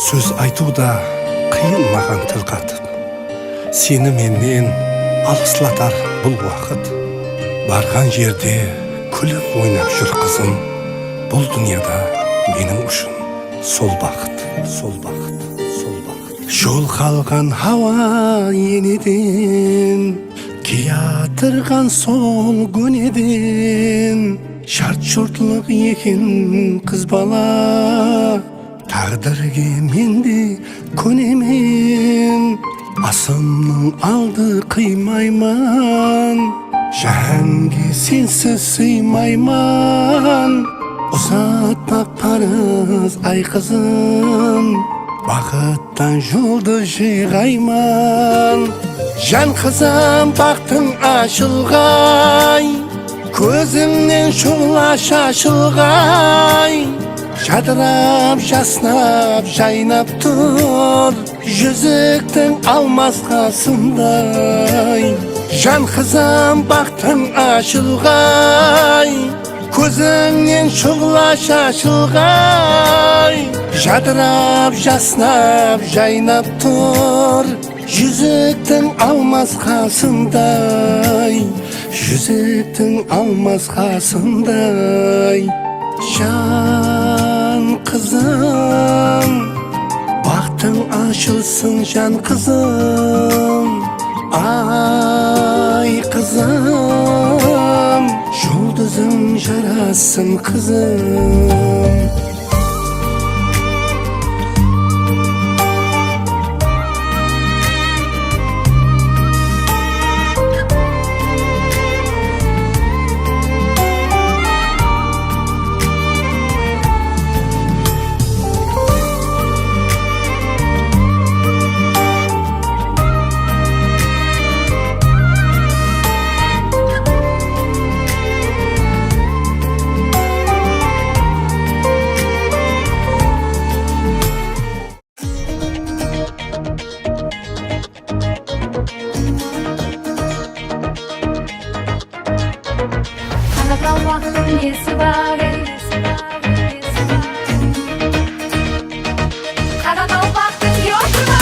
Сөз айтуда қиын маған тіл қатып, сені менен алыстатар бұл уақыт. Барған жерде күліп ойнап жүр қызым, бұл дүнияда менің үшін сол бақыт, сол бақыт, сол бақыт. Жол қалған хауа енеден, киятырған сол көнеден, шарт шортлық екен қыз бала, тағдырге менде көнемен. Асымның алды қимайман, жәнге сенсіз сыймайман. Ұзатпақ парыз ай қызым, бақыттан жолды жиғайман. Жан қызым бақтың ашылғай, көзіңнен шұғыла шашылғай. Жадырап жаснап жайнап тұр, жүзіктің алмас қасындай. Жан қызым бақтың ашылғай, көзіңнен шұғыла шашылғай. Жадырап жаснап жайнап тұр, жүзіктің алмас қасындай. Жүзіктің алмас қасындай. Жан қызым, бақтың ашылсын жан қызым. Ай қызым, жұлдызың жарасын қызым. Вақтың несі бар, қаратау бақтың йоты бар.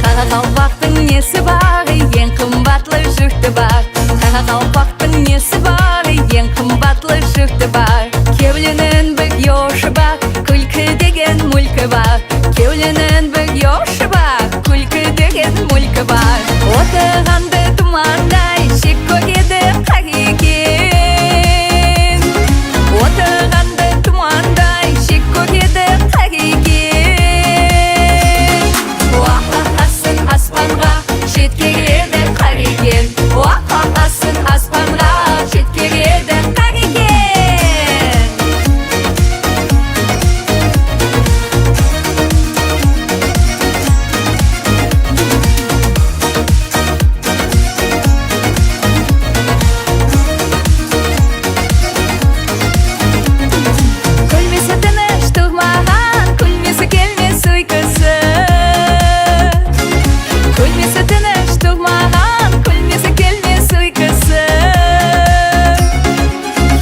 Қаратау бақтың несі бар, ең қымбатлы жұрты бар. Қаратау бақтың несі бар, ең қымбатлы жұрты бар. Кеуленің бір йошы бар, күлкі деген мүлкі бар. Кеуленің бір йошы бар, күлкі деген мүлкі бар. Отырғанды тұмандай, шек көреді қар екен. Отырғанды тұмандай, шек көреді қар екен. Уаққасын аспанға, жеткереді қар екен. Уаққасын аспанға, жеткереді қар екен. Күлмесі тыныш тұрмаған, күлмесі келмес ұйқысы. Күлмесі тыныш тұрмаған, күлмесі келмес ұйқысы.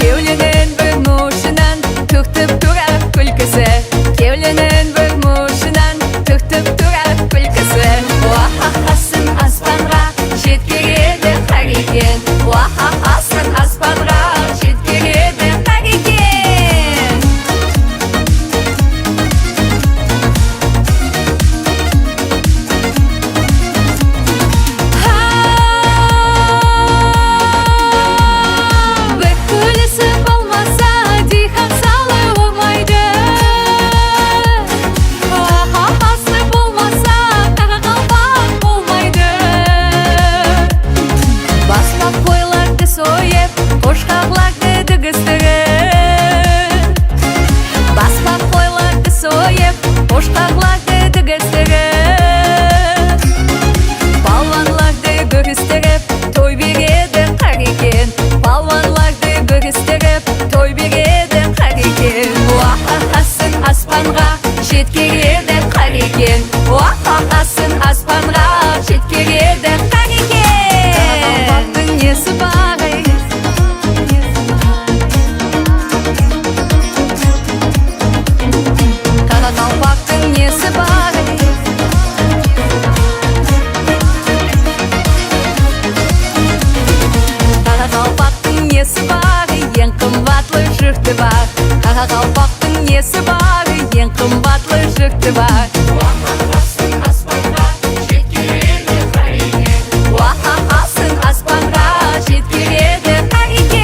Кеуленің бір мұшынан түртіп тұрар күлкісі. Кеуленің бір мұшынан түртіп тұрар күлкісі. Уаққасын аспанға, жеткереді қар екен. Уаққасын аспанға, жеткереді қар екен. Бір күлісі болмаса, дихан салы болмайды. Уаққасы болмаса, қарақалпақ болмайды. Баспақ қойларды сойып, қошқарларды дүгістіріп. Баспақ қойларды сойып, қошқарларды дүгістіріп. Балуанларды көрістіріп, той береді қар екен. Балуанларды көрістіріп, той береді қар екен. Уаққасын аспанға, жеткереді қар екен. Қағасын аспанға жеткереді қар екен. Қарақалпақтың несі бар ей? Қарақалпақтың несі бар ей? Қарақалпақтың несі бар ей? Ең қымбатлы жұрты бар. Қарақалпақтың несі бар ей? Ең қымбатлы жұрты бар. Қағасын аспанға жеткереді қар екен. Қағасын аспанға жеткереді қар екен.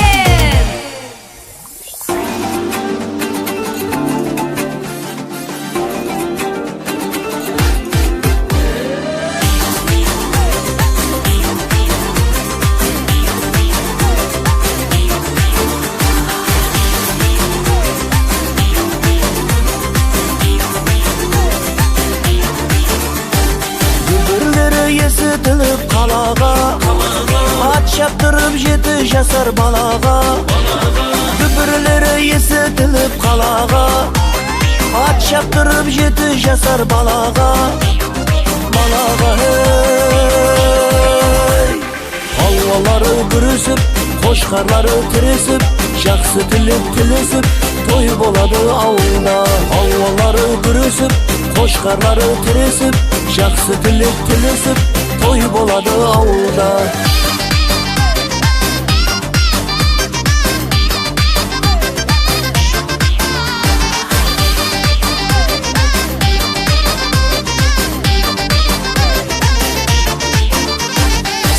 Есітіліп қалаға, ат шаптырып 7 жасар балаға. Дүбірлері есітіліп қалаға, ат шаптырып 7 жасар балаға. Аллалары күресіп, қошқарлары тіресіп, жақсы тілек тілесіп, той болады ауылда. Аллалары күресіп, қошқарлары тіресіп, жақсы тілек тілесіп, той болады ауылда.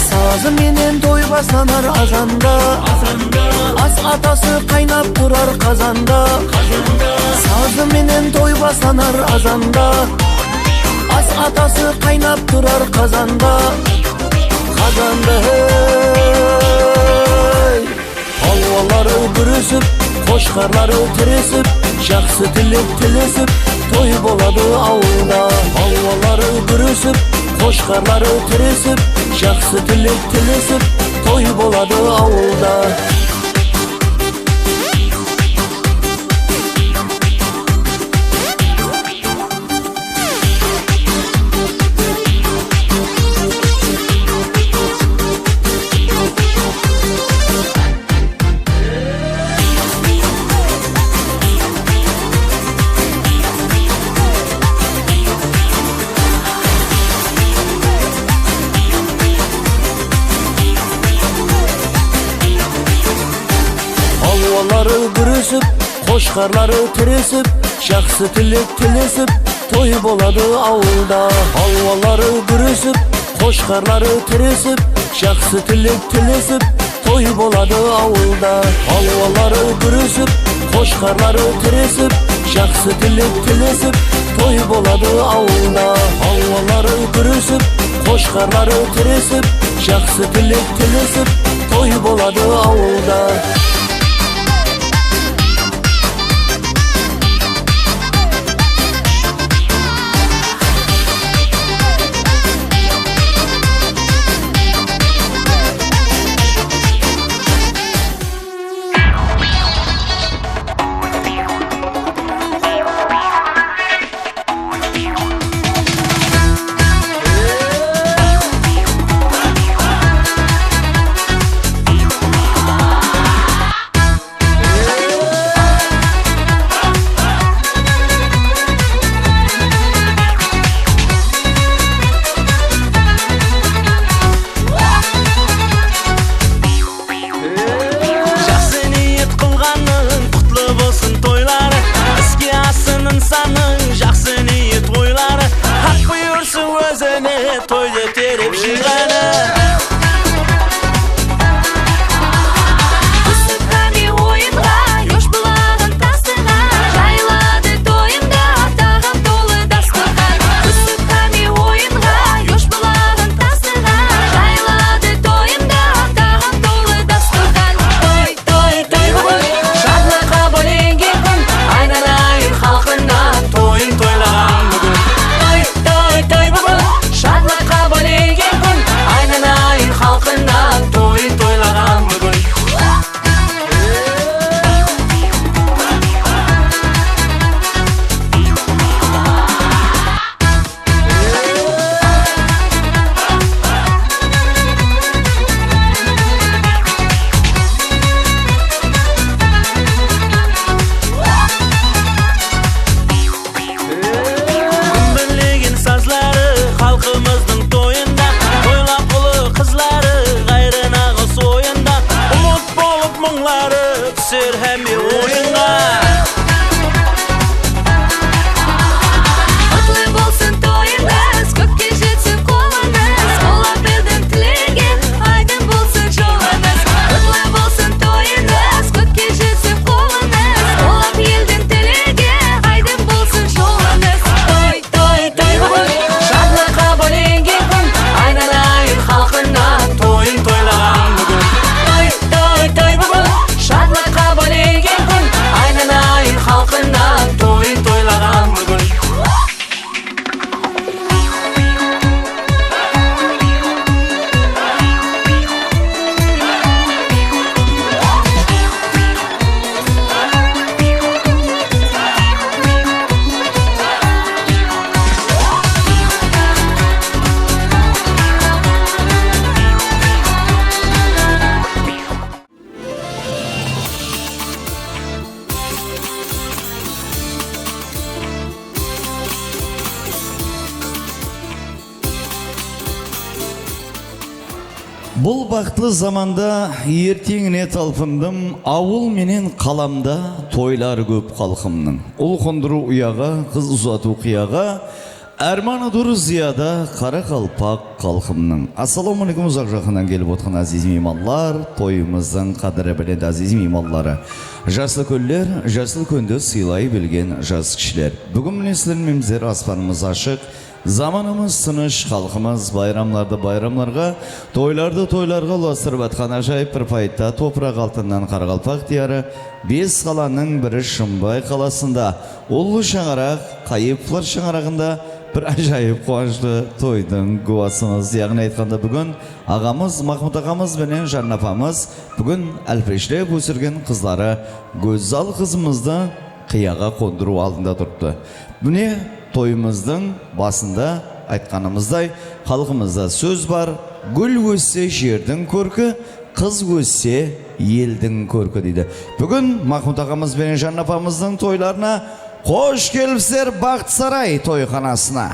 Сазы менен той бастанар азанда, ас атасы қайнап тұрар қазанда. Сазы менен той бастанар азанда, ас атасы қайнап тұрар қазанда. Аллалары күресіп, қошқарлары тіресіп, жақсы тілек тілесіп, той болады ауылда. Аллалары күресіп, қошқарлары тіресіп, жақсы тілек тілесіп, той болады ауылда. Аллалары күресіп, қошқарлары тіресіп, жақсы тілек тілесіп, той болады ауылда. Аллалары күресіп, қошқарлары тіресіп, жақсы тілек тілесіп, той болады ауылда. Аллалары күресіп, қошқарлары тіресіп, жақсы тілек тілесіп, той болады ауылда. Аллалары күресіп, қошқарлары тіресіп, жақсы тілек тілесіп, той болады ауылда. Toyda terip şirgana Kısıkani oyunға, yoş bulağın tastыға Жайлады тойымда, тағам толы дастыған Kısıkani oyunға, yoş bulağın tastыға Жайлады тойымда, тағам толы дастыған Той, той, той бүгін, шадлыққа бөленген күн Айналайын халқына, тойын тойлаған бүгін Той, той, той бүгін, шадлыққа бөленген күн Бұл бақытлы заманда ертеңіне талпындым, ауыл менен қаламда тойлар көп халқымның. Ұл қондыру ұяға, қыз ұзату қияға, әрманы дұры зияда қара қалпақ халқымның. Ассаламалейкум, ұзақ жақыннан келіп отқан азиз мейманлар, тойымыздың қадірі біледі азиз мейманлары. Жасыл көллер, жасыл көнді сыйлай білген жас кішілер. Бүгін міне сіздермен аспанымыз ашық, заманымыз тыныш, халқымыз байрамларды байрамларға, тойларды тойларға ұластырып атқан ажайып бір пайытта топырақ алтыннан Қарақалпақ дияры, бес қаланың бірі Шымбай қаласында, ұлы шаңырақ, қайыплар шаңырағында бір ажайып қуанышты тойдың куәсіміз. Яғни айтқанда бүгін ағамыз, Махмұт ағамыз бенен Жанна апамыз бүгін әлпешлеп өсірген қызлары Гөзал қызымызды қияға қондыру алдында тұрыпты. Бұне тойымыздың басында айтқанымыздай, халқымызда сөз бар: гүл өссе жердің көркі, қыз өссе елдің көркі дейді. Бүгін Махмұт ағамыз бен Жанна апамыздың тойларына қош келіпсіздер Бақыт Сарай тойханасына.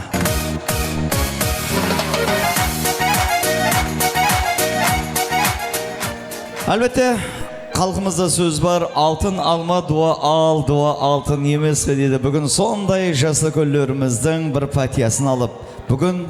Әлбетте, халқымызда сөз бар: алтын алма, дуа ал, дуа алтын емес пе дейді. Бүгін сондай жасыл көллеріміздің бір патиясын алып, бүгін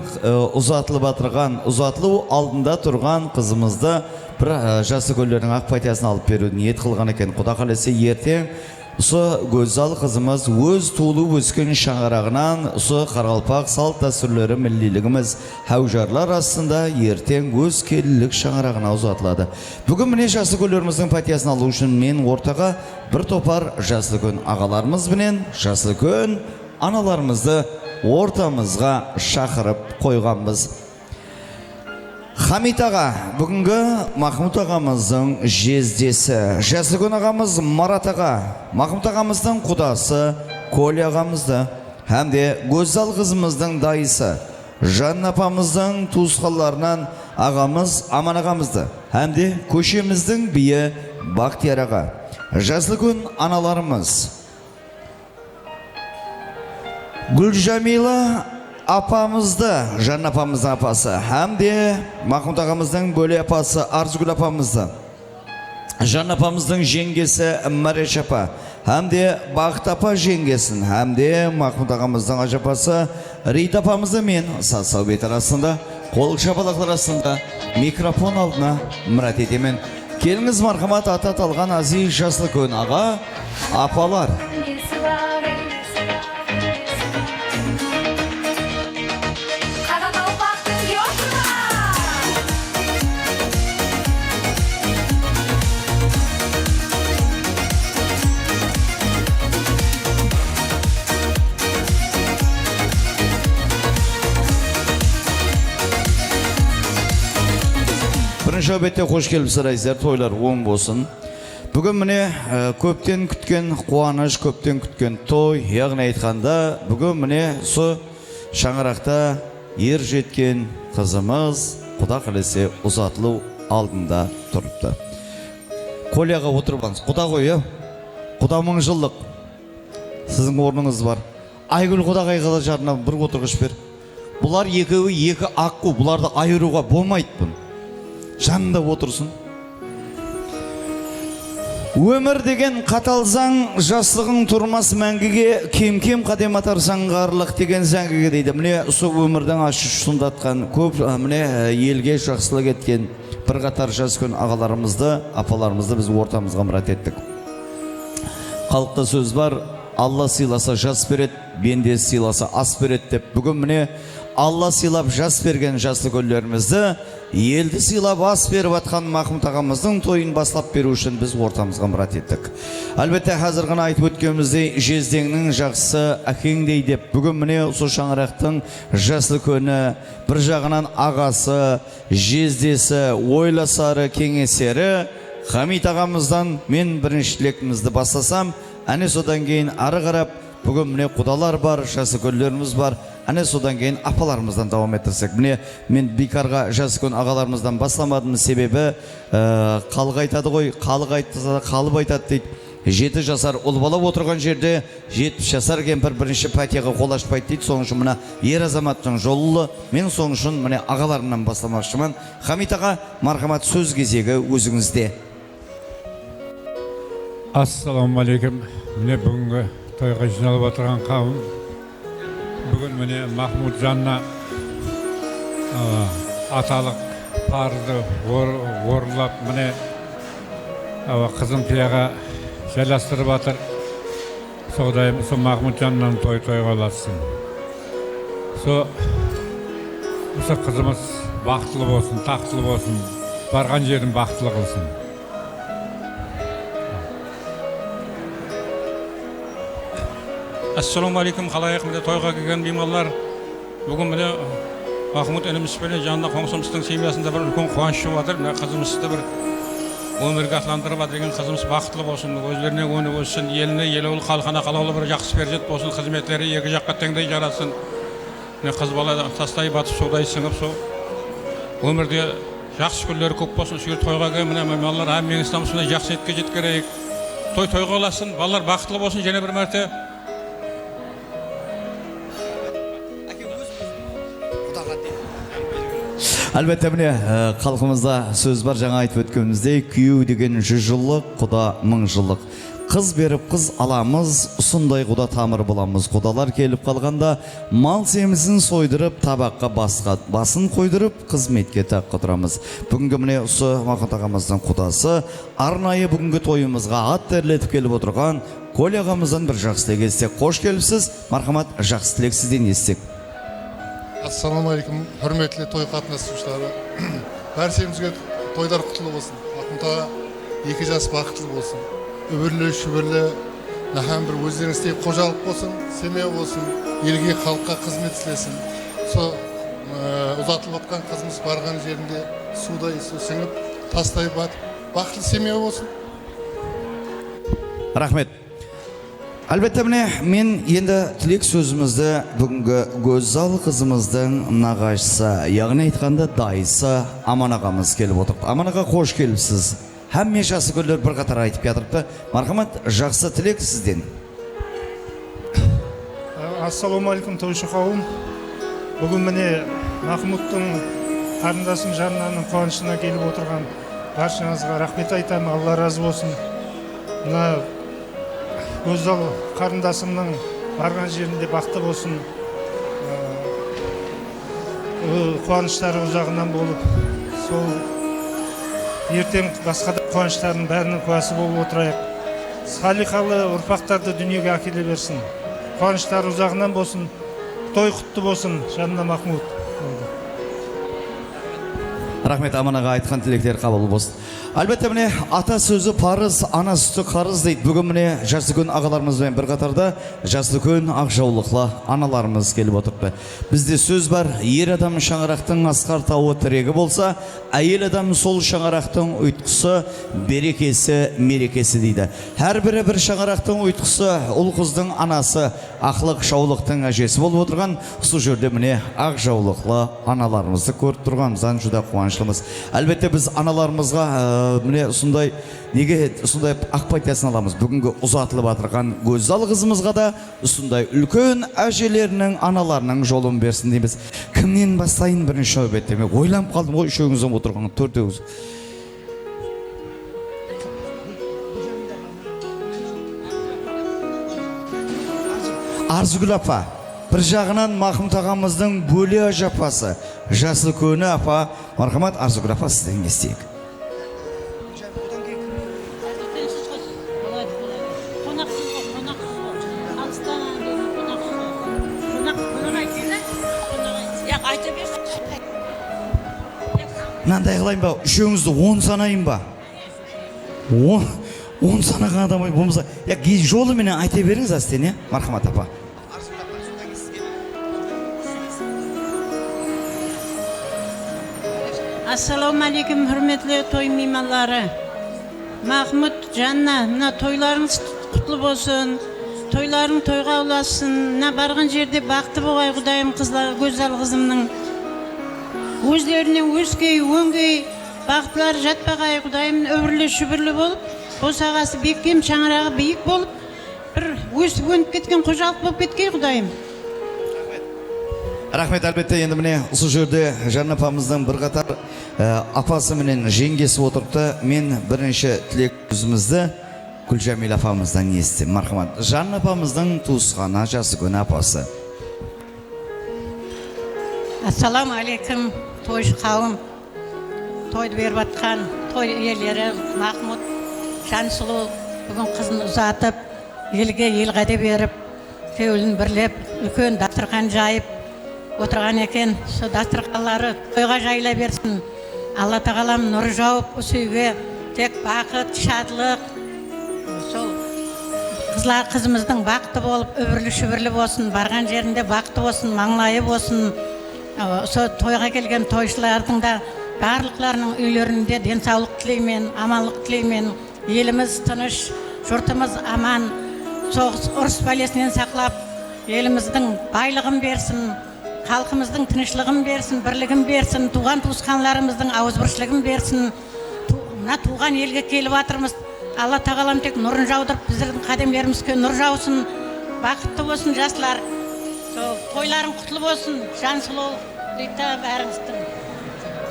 ұзатылып атырған, ұзатылу алдында тұрған қызымызды бір жасыл көллердің ақ патиясын алып беруді ниет қылған екен. Құда қаласа ертең Гөзал қызымыз өз туылып өскен шаңырағынан Қарақалпақ салт дәстүрлері миллилігіміз әужарлар астында ертең өз келілік шаңырағына ұзатылады. Бүгін міне жасыл көллеріміздің патиясын алу үшін мен ортаға бір топар жасыл көн ағаларымыз бенен жасыл көн аналарымызды ортамызға шақырып қойғанбыз. Хамит аға, бүгінгі Махмұт ағамыздың жездесі, жасыл көн ағамыз Марат аға, Махмұт ағамыздың құдасы Коля ағамызды, әмде Гөзал қызымыздың дайысы, Жанна апамыздың туысқанларынан ағамыз Аман ағамызды, әмде көшеміздің биі Бақтияр аға, жасыл көн аналарымыз Гүлжамила апамызды, Жанна апамыздың апасы, әмде Махмұт ағамыздың бөле апасы Арзгүл апамызды, Жанна апамыздың жеңгесі Мареш апа, әмде Бақыт апа жеңгесін, әмде Махмұт ағамыздың ажапасы Рита апамызды мен сау бет арасында, қол шапалақлар арасында микрофон алдына мұрат етемен. Келіңіз мархамат аты аталған азиз жасыл көн аға, апалар. Бірінші өбетте қош келіпсіздер айыздар, тойлар оң болсын. Бүгін міне көптен күткен қуаныш, көптен күткен той, яғни айтқанда бүгін міне шаңырақта ер жеткен қызымыз Құда қаласа ұзатылу алдында тұрыпты. Коляға отырбаңыз. Құда ғой, Құда мың жылдық сіздің орныңыз бар. Айгүл Құдағайға да жарына бір отырғыш бер. Бұлар екеуі екі аққу, бұларды айыруға болмайды бұн. Жанында отырсын. Өмір деген қатал заң, жастығың тұрмас мәңгіге, кем-кем қадем атарсаң ғарлық деген зәңгіге дейді. Міне сол өмірдің ашы сұндатқан көп міне елге жақсылық еткен бір қатар жас көн ағаларымызды, апаларымызды біз ортамызға мұрат еттік. Халықта сөз бар: Алла сыйласа жас береді, бенде сыйласа ас береді деп. Бүгін міне Алла сыйлап жас берген жасыл көллерімізді, елді сыйлап ас беріп атқан Махмұт ағамыздың тойын бастап беру үшін біз ортамызға мұрат еттік. Әлбетте қазір ғана айтып өткеніміздей, жездеңнің жақсы әкеңдей деп, бүгін міне сол шаңырақтың жасыл көні, бір жағынан ағасы, жездесі, ойласары, кеңесері Хамит ағамыздан мен бірінші тілекімізді бастасам, әне содан кейін ары қарап бүгін міне құдалар бар, жасыл көллеріміз бар. Әне содан кейін апаларымыздан давам еттірсек. Міне мен бекарға жасыл көн ағаларымыздан басламадым, себебі халық айтады ғой, халық айтса қалып айтады дейді. 7 жасар ұл бала отырған жерде 70 жасар кемпір бірінші пәтияға қол ашпайды дейді. Соның үшін мына ер азаматтың жолы, мен соның үшін міне ағаларымнан бастамақшымын. Хамит аға, мархамат, сөз кезегі өзіңізде. Ассалаумағалейкум. Міне бүгінгі тойға жиналып отырған қауым. Бүгін міне Махмуд Жанна аталық парызды орындап міне қызым пияға жайластырып жатыр. Соғдайым сол Махмуд Жаннан тойға олассын. Осы қызымыз бақытлы болсын, тақтылы болсын, барған жерін бақытлы қылсын. Ассалаумағалейкум, қалайық, міне тойға келген меймандар. Бүгін міне Махмуд інімізбен Жанна қоңсымыздың семьясында бір үлкен қуаныш жатыр. Міне қызымызды бір өмірге аттандырып деген қызымыз бақытлы болсын, өздеріне өні өссін, еліне, елеулі халқына қалаулы бір жақсы перзент болсын, қызметтері екі жаққа теңдей жарасын. Міне қыз бала тастай батып судай сіңіп, сол өмірде жақсы күндері көп болсын. Сүйір тойға келген міне меймандар әмеңіз намысына жақсы етке жеткерейік. Тойға оласын, балалар бақытлы болсын, және бір мәрте. Әлбетте міне халқымызда сөз бар, жаңа айтып өткеніміздей, күйеу деген 100 жылық, құда 1000 жылық. Қыз беріп қыз аламыз, ұсындай құда тамыр боламыз. Құдалар келіп қалғанда мал семізін сойдырып, табаққа басын қойдырып, қызметке таққа тұрамыз. Бүгінгі міне осы Махмуд ағамыздың құдасы арнайы бүгінгі тойымызға ат терлетіп келіп отырған Көл ағамыздан бір жақсы тілек естек. Қош келіпсіз, мархамат, жақсы тілек сізден естек. Ассалаумағалейкум, hürmetli той қатынасушылары. Бәрсемізге тойдар құтлы болсын. Махмуд аға 2 жас бақытлы болсын. Үбірлі, шүбірлі, нәһәм бір өздеріңіз қожалық болсын, семья болсын, елге, халыққа қызмет істесін. Сол ұзатылып отқан қызымыз барған жерінде судай су сіңіп, тастай батып, бақытты семья болсын. Рахмет. Әлбетте міне мен енді тілек сөзімізді бүгінгі Гөзал қызымыздың нағашысы, яғни айтқанда дайысы Аман ағамыз келіп отырып. Аман аға, қош келіпсіз. Һәм жасы күндер бір қатар айтып жатырыпты. Мархамат, жақсы тілек сізден. Ассалаумағалейкум, тойшы қауым. Бүгін міне Махмудтың қарындасым Жаннаның қуанышына келіп отырған баршаңызға рахмет айтамын. Алла разы болсын. Мына Гөзал қарындасымның барған жерінде бақытты болсын, қуаныштары ұзағынан болып, сол ертең басқа да қуаныштардың бәрінің куәсі болып отырайық. Салихалы ұрпақтарды дүниеге әкеле берсін. Қуаныштары ұзағынан болсын, той құтты болсын, Жанна Махмуд. Рахмет, Аман аға, айтқан тілектер қабыл болсын. Әлбетте міне ата сөзі парыз, ана сүті қарыз дейді. Бүгін міне жасы күн ағаларымызбен бір қатарда жасы күн ақжаулықлы аналарымыз келіп отырды. Бізде сөз бар, ер адам шаңырақтың асқар тауы тірегі болса, әйел адам сол шаңырақтың ұйтқысы, берекесі, мерекесі дейді. Әр бірі бір шаңырақтың ұйтқысы, ұл қыздың анасы, ақлық шаулықтың әжесі болып отырған сол жерде міне ақжаулықлы аналарымызды көріп тұрғанымыздан жүдә қуаныштымыз. Әлбетте біз аналарымызға міне сондай неге сондай ақпайтасын аламыз. Бүгінгі ұзатылып жатырған Гөзал қызымызға да сондай үлкен әжелерінің, аналарының жолын берсін дейміз. Кімнен бастайын бірінші әлбетте? Мен ойланып қалдым, ой үшеуіңіз отырған төртеуіңіз. Арзыгүл апа, бір жағынан Махмуд ағамыздың бөле ажапасы, жасы көні апа, мархамат, Арзыгүл апа сізден естейік. Мынандай қылайын ба, үшеуіңізді 10 санайын ба? 10 санаған адам болмаса, жолы менен айта беріңіз астен, мархамат апа. Ассалаумағалейкум, hürmetli той мейманлары. Махмуд, Жанна, мына тойларыңыз құтлы болсын, тойларың тойға ұласын, мына барған жерде бақытты болғай Құдайым қызлар, Гөзал қызымның. Өздеріне өскей, өңгей, бақытлар жатпағай Құдайым өбірлі шүбірлі болып, босағасы бекем, шаңырағы биік болып, бір өсіп өніп кеткен қожалық болып кеткей Құдайым. Рахмет, әлбетте. Енді міне осы жерде Жанна апамыздың бір қатар апасы менен жеңгесі отырыпты. Мен бірінші тілек сөзімізді Гүлжамил апамыздан естім. Мархамат. Жанна апамыздың туысқаны, жасы күні апасы. Ассаламу алейкум, тойшы қауым. Тойды беріп атқан той иелері Махмұт Жансұлу бүгін қызын ұзатып, елге елғаде беріп, кеуілін бірлеп, үлкен дастархан жайып отырған екен. Со дастарханлары тойға жайыла берсін. Алла тағалам нұры жауып, осы үйге тек бақыт, шатлық, сол қызымыздың бақыты болып, үбірлі-шүбірлі болсын, барған жерінде бақыты болсын, маңлайы болсын. Со тойға келген тойшылардың да барлықларының үйлерінде денсаулық тілеймен, аманлық тілеймен, еліміз тыныш, жұртымыз аман, соғыс ұрыс пәлесінен сақлап, еліміздің байлығын берсін, халқымыздың тынышлығын берсін, бірлігін берсін, туған туысқанларымыздың ауызбіршілігін берсін. Мына туған елге келіп жатырмыз. Алла тағалам тек нұрын жаудырып, біздердің қадамдарымызға нұр жаусын, бақытты болсын жастар. Тойларың құтлы болсын, Жансұлу, Рита бәріңіздің.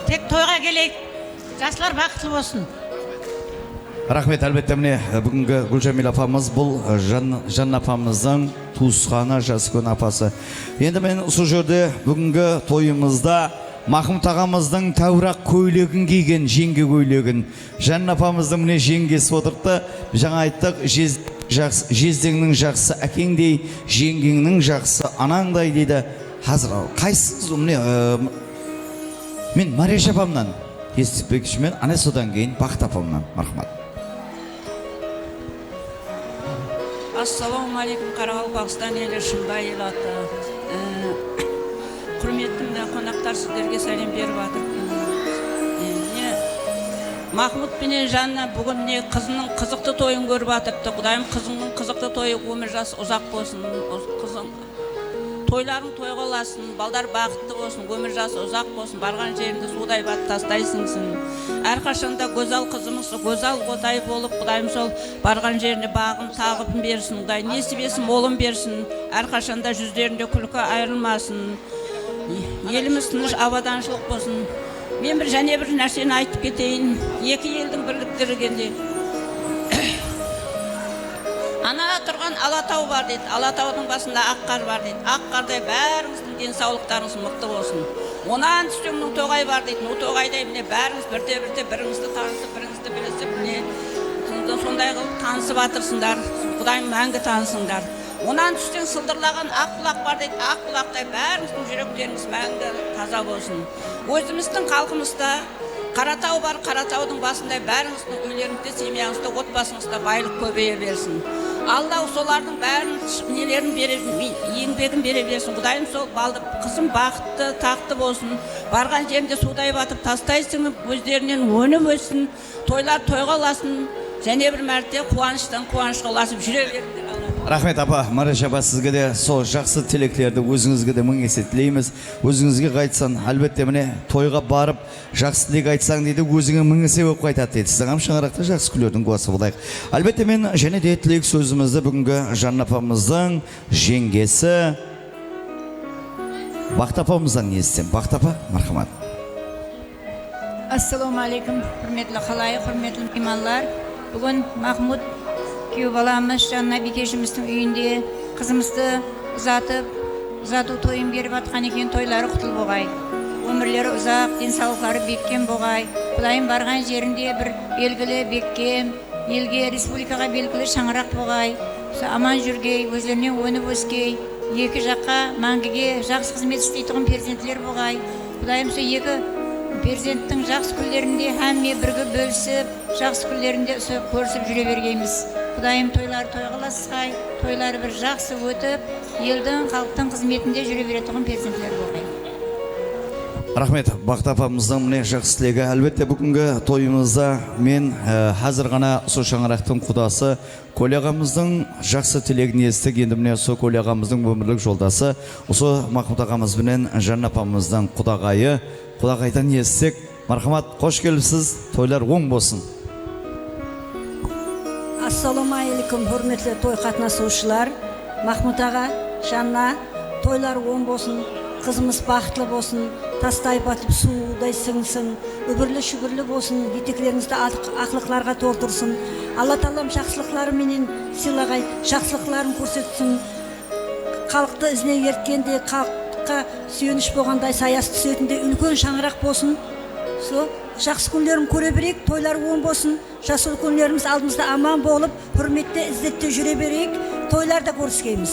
Тек тойға келейік, жастар бақытты болсын. Рахмет, әлбетте. Міне бүгінгі Гүлжамил апамыз бұл Жанна апамыздың туысқаны, жасы күні апасы. Енді мен осы жерде бүгінгі тойымызда Махмұт ағамыздың тәурақ көйлегін киген, жеңге көйлегін. Жанна апамыздың міне жеңгесі отырды. Жаңа айттық, жездеңнің жақсы әкеңдей, жеңгеңнің жақсы анаңдай дейді. Қазір қайсыңыз міне мен Марияш апамнан естіпекшімен, ана содан кейін Бақыт апамнан. Мархамат. Ассаламу алейкум, Қарақалпақстан елі, Шымбай ел аты. Құрметті қонақтар, сіздерге сәлем беріп жатыр. Махмұт пенен Жанна бүгін қызының қызықты тойын көріп жатырды. Құдайым қызыңның қызықты тойы өмір жасы ұзақ болсын. Тойларың тойға оласын, балдар бақытты болсын, өмір жасы ұзақ болсын, барған жерінде судай бат тастайсыңсың. Әрқашанда көзал қызымыз, көзал қотай болып, Құдайым сол барған жерінде бағын тағып берсін. Құдай несібесін молын берсін, әрқашанда жүздерінде күлкі айырылмасын. Еліміз тыныш, абаданшылық болсын. Мен және бір нәрсені айтып кетейін. Екі елдің бірліктіргенде. Ана тұрған Алатау бар дейді. Алатаудың басында Аққар бар дейді. Аққардай бәріңіздің денсаулықтарыңыз мықты болсын. Онан түстіңнің Тоғай бар дейді. Ну Тоғайдай міне бәріңіз бірте-бірте біріңізді танысып, біріңізді білісіп, міне сондай қылып танысып атырсыңдар. Құдайым мәңгі танысыңдар. Онан түстен сылдырлаған Ақбұлақ бар дейді. Ақбұлақтай бәріңіздің жүректеріңіз мәңгі таза болсын. Өзіміздің халқымызда Қаратау бар, Қаратаудың басында бәріңіздің үйлеріңізде, семьяңызда, отбасыңызда байлық көбейе берсін. Алла солардың бәрін нелерін еңбегін бере берсін. Құдайым сол балды қызым бақытты, тақты болсын. Барған жерінде судай батып тастайсың, өздерінен өніп өссін, тойлар тойға оласын, және бір мәрте қуаныштан қуанышқа оласып жүре беріңдер. Рахмет апа, Марияш апа, сізге де сол жақсы тілектерді өзіңізге де мың есе тілейміз. Өзіңізге қайтсан, әлбетте міне тойға барып, жақсы тілек айтсаң дейді, өзіңе мың есе өп қайтады дейді. Сіздің шаңырақта жақсы күлердің куасы болайық. Әлбетте мен және де тілек сөзімізді бүгінгі Жанна апамыздың жеңгесі Бақыт апамыздан естім. Бақыт апа, мархамат. Ассаламу алейкум, құрметлі қалайы, құрметлі меймандар. Бүгін Махмұт күйеу баламыз Жанна бикешіміздің үйінде қызымызды ұзату тойын беріп атқан екен. Тойлары құтыл болғай, өмірлері ұзақ, денсаулықтары беккен болғай. Құдайым барған жерінде бір белгілі беккен, елге, республикаға белгілі шаңырақ болғай. Аман жүргей, өздерінен өніп өскей, екі жаққа мәңгіге жақсы қызмет істейтін перзентлер болғай. Құдайым сол екі перзенттің жақсы күндерінде әмме бірге бөлісіп, жақсы күндерінде көрісіп жүре бергейміз. Құдайым тойлар тойғыласқай, тойлары бір жақсы өтіп, елдің, халықтың қызметінде жүре беретұғын перзентлер болғай. Рахмет, Бақыт апамыздың міне жақсы тілегі. Әлбетте бүгінгі тойымызда мен қазір ғана сол шаңырақтың құдасы Көл ағамыздың жақсы тілегін естік. Енді міне сол Көл ағамыздың өмірлік жолдасы осы Махмұт ағамыз бенен Жанна апамыздың құдағайдан естік. Мархамат, қош келіпсіз, тойлар оң болсын. Assalamualaikum hürmetli toy katnasушылар. Mahmut ağa, Жанна, toylar oң болсын, kızımız бақытлы болсын, тастай батып судай сіңсін, үбірлі шүбірлі болсын, етекlerіңізді ақлықларға толтырсын. Алла Тағалам жақсылықтары менен сыйлағай, жақсылықтарын көрсетсін. Халықты ізіне ерткенде, халыққа сүйеніш болғандай саясы түсетінде үлкен шаңырақ болсын. Жақсы күндерін көре берейік, тойлар оң болсын, жасы күндеріміз алдымызда аман болып, hürmetте, ізzetте жүре берейік, тойларда көріскейміз.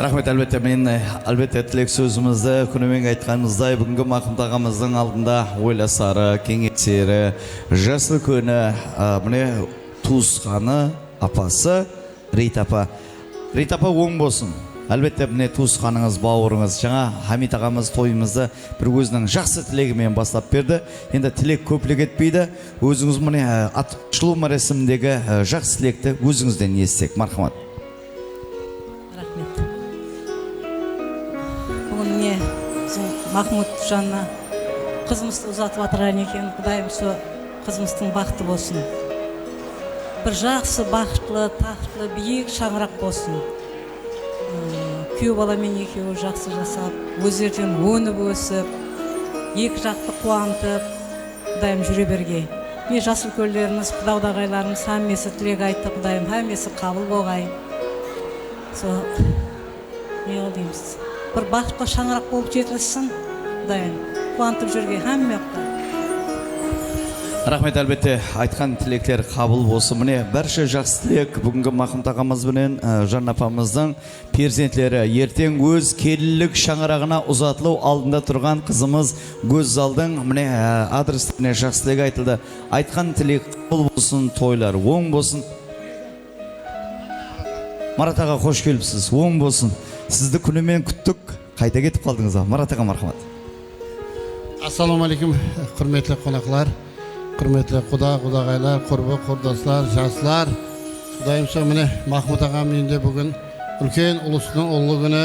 Рахмет, әлбетте тілек сөзімізді күнімен айтқанымыздай бүгінгі Махмут ағамыздың алдында ойласары, кеңесері, жасы күні, міне туысқаны, апасы Рейта апа. Рейта апа оң болсын. Әлбетте міне туысқаныңыз, бауырыңыз, жаңа Хамит ағамыз тойымызды бір өзінің жақсы тілегімен бастап берді. Енді тілек көплік етпейді. Өзіңіз міне атшылу мәресімдегі жақсы тілекті өзіңізден естек. Мархамат. Рахмет. Бүгін міне Махмут Жанна қызымызды ұзатып атырған екен. Құдайым со қызымыздың бақыты болсын. Бір жақсы, бақытлы, тақтылы, биік шаңырақ болсын. Күйеу баламен екеуі жақсы жасап, өздерден өніп өсіп, екі жақты қуантып, Құдайым жүре берге. Мен жас үлкендеріміз, құдағайларымыз әммесі тілек айтты, Құдайым әммесі қабыл болғай. Сол не дейміз? Бір бақытты шаңырақ болып жетілсін, Құдайым қуантып жүрге әммеқті. Рахмет, әлбетте айтқан тілектер қабыл болсын. Міне бәрше жақсы тілек бүгінгі Махмут ағамыз бенен Жанна апамыздың перзентлері ертең өз келілік шаңырағына ұзатылу алдында тұрған қызымыз Гөззалдың міне адрестеріне жақсы тілек айтылды. Айтқан тілек қабыл болсын, тойлар оң болсын. Марат аға қош келіпсіз, оң болсын. Сізді күнімен күттік, қайта кетіп қалдыңыз. Марат аға мархамат. Ассаламалейкум, құрметлі қонақлар. Құрметлі құдағайлар, құрбы, құрдаслар, жаслар. Құдайым со міне Махмут ағам үйінде бүгін үлкен ұлыстың ұлы күні.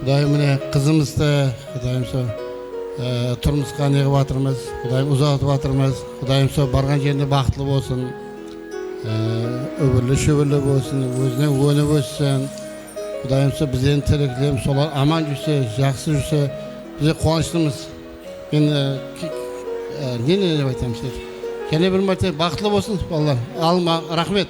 Құдайым міне қызымызды, құдайым со тұрмысқа неғіп батырмыз, құдайым ұзатып батырмыз. Құдайым со барған жерінде бақытлы болсын, өбірлі шөбірлі болсын, өзіне өніп өссін. Құдайым со бізден тілеклерім солар аман жүрсе, жақсы жүрсе, бізде қуаныштымыз. Мен не деп айтамын сіздер? Және бір мәрте бақытлы болсын, балалар. Алма, рахмет.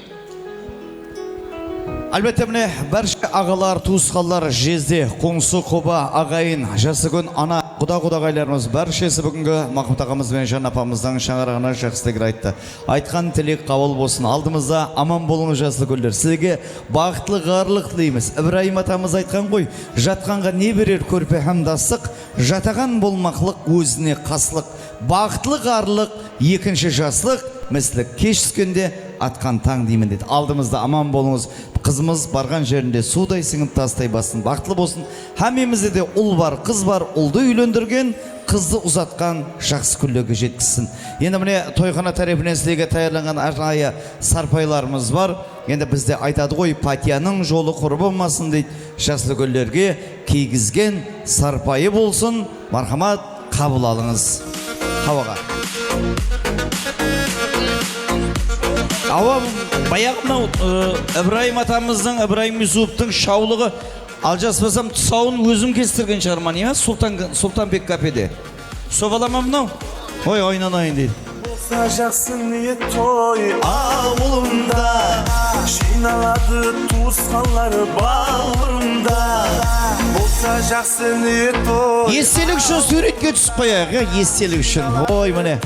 Әлбетте міне бәрше ағалар, туысқандар, жезде, қоңсы, қоба, ағайын, жасы күн, ана, құдағайларымыз бәршесі бүгінгі Махмут ағамыз бен Жанна апамыздың шаңырағына жақсы тілек айтты. Айтқан тілек қабыл болсын. Алдымызда аман болыңыз жасы күндер. Сізге бақытлы ғарлық тілейміз. Ибраим атамыз айтқан ғой, жатқанға не берер көрпе хамдастық, жатаған болмақлық өзіне қаслық. Бақытлы ғарлық, екінші жаслық, міслік кеш түскенде атқан таң деймін деді. Алдымызда аман болыңыз. Қызымыз барған жерінде судай сіңіп тастай бассын, бақытлы болсын. Әмемізде де ұл бар, қыз бар, ұлды үйлендірген, қызды ұзатқан жақсы күндерге жеткізсін. Енді міне тойхана тарапынан сіздерге таярланған арнайы сарпайларымыз бар. Енді бізде айтады ғой, патияның жолы құр болмасын дейді. Жақсы күндерге кигізген сарпайы болсын. Мархамат, қабыл алыңыз. Хаваға. Ауа баяғымнау Ибраим атамыздың, Ибраим Юсуповтың шаулығы алжаспасам тұсауын өзім кестірген шығарман, я? Сұлтанбек кафеде. Со балама мынау? Ой, ойнанайын дейді. Болса жақсы ниет той ауылымда, жиналады туысқанлары бауырымда. Болса жақсы ниет той. Естелік үшін суретке түсіп қояйық, естелік үшін. Ой, міне.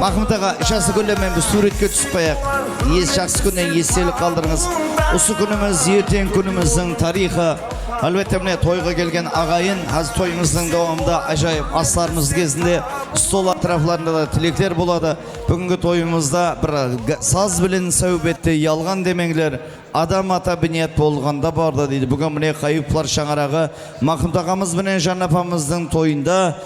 Махмут аға, жасы күнмен біз суретке түсіп қояйық. Жақсы күннен естелік қалдырыңыз. Осы күніміз, ертең күніміздің тарихы. Әлбетте міне тойға келген ағайын, аз тойымыздың давамында ажайып астарымыз кезінде стол атрафларында да тілектер болады. Бүгінгі тойымызда бір саз білін сәубетті ялған демеңлер, адам ата бінет болғанда барды дейді. Бүгін міне қайыплар шаңырағы Махмут ағамыз бенен Жанна апамыздың тойында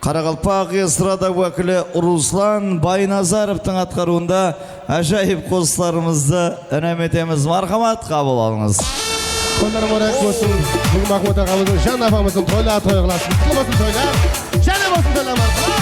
Қарақалпақ эстрада уәкілі Руслан Байназаровтың атқаруында ажайып қосыларымызды үнем етеміз. Мархамат, қабыл алыңыз. Тойлар мұрат болсын, бүгін Махмут ағамыздың Жанна апамыздың тойлар тойғыласын. Құлы болсын тойлар, және болсын тойлар мархамат.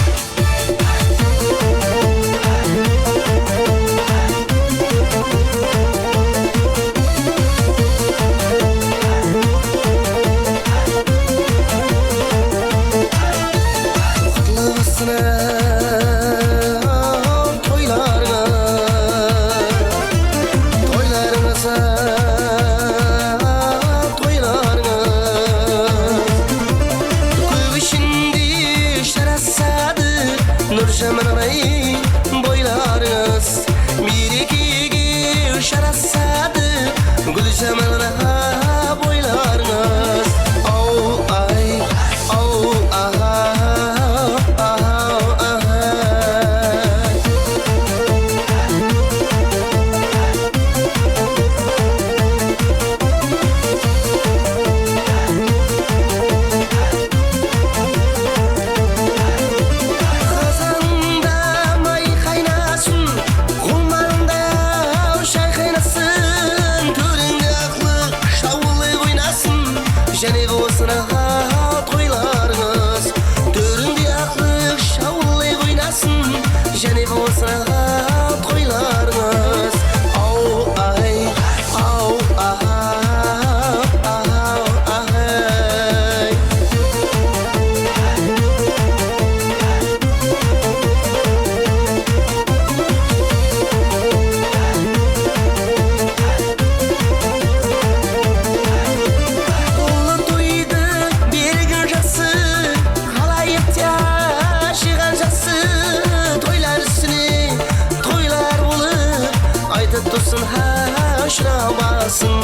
haşramasın.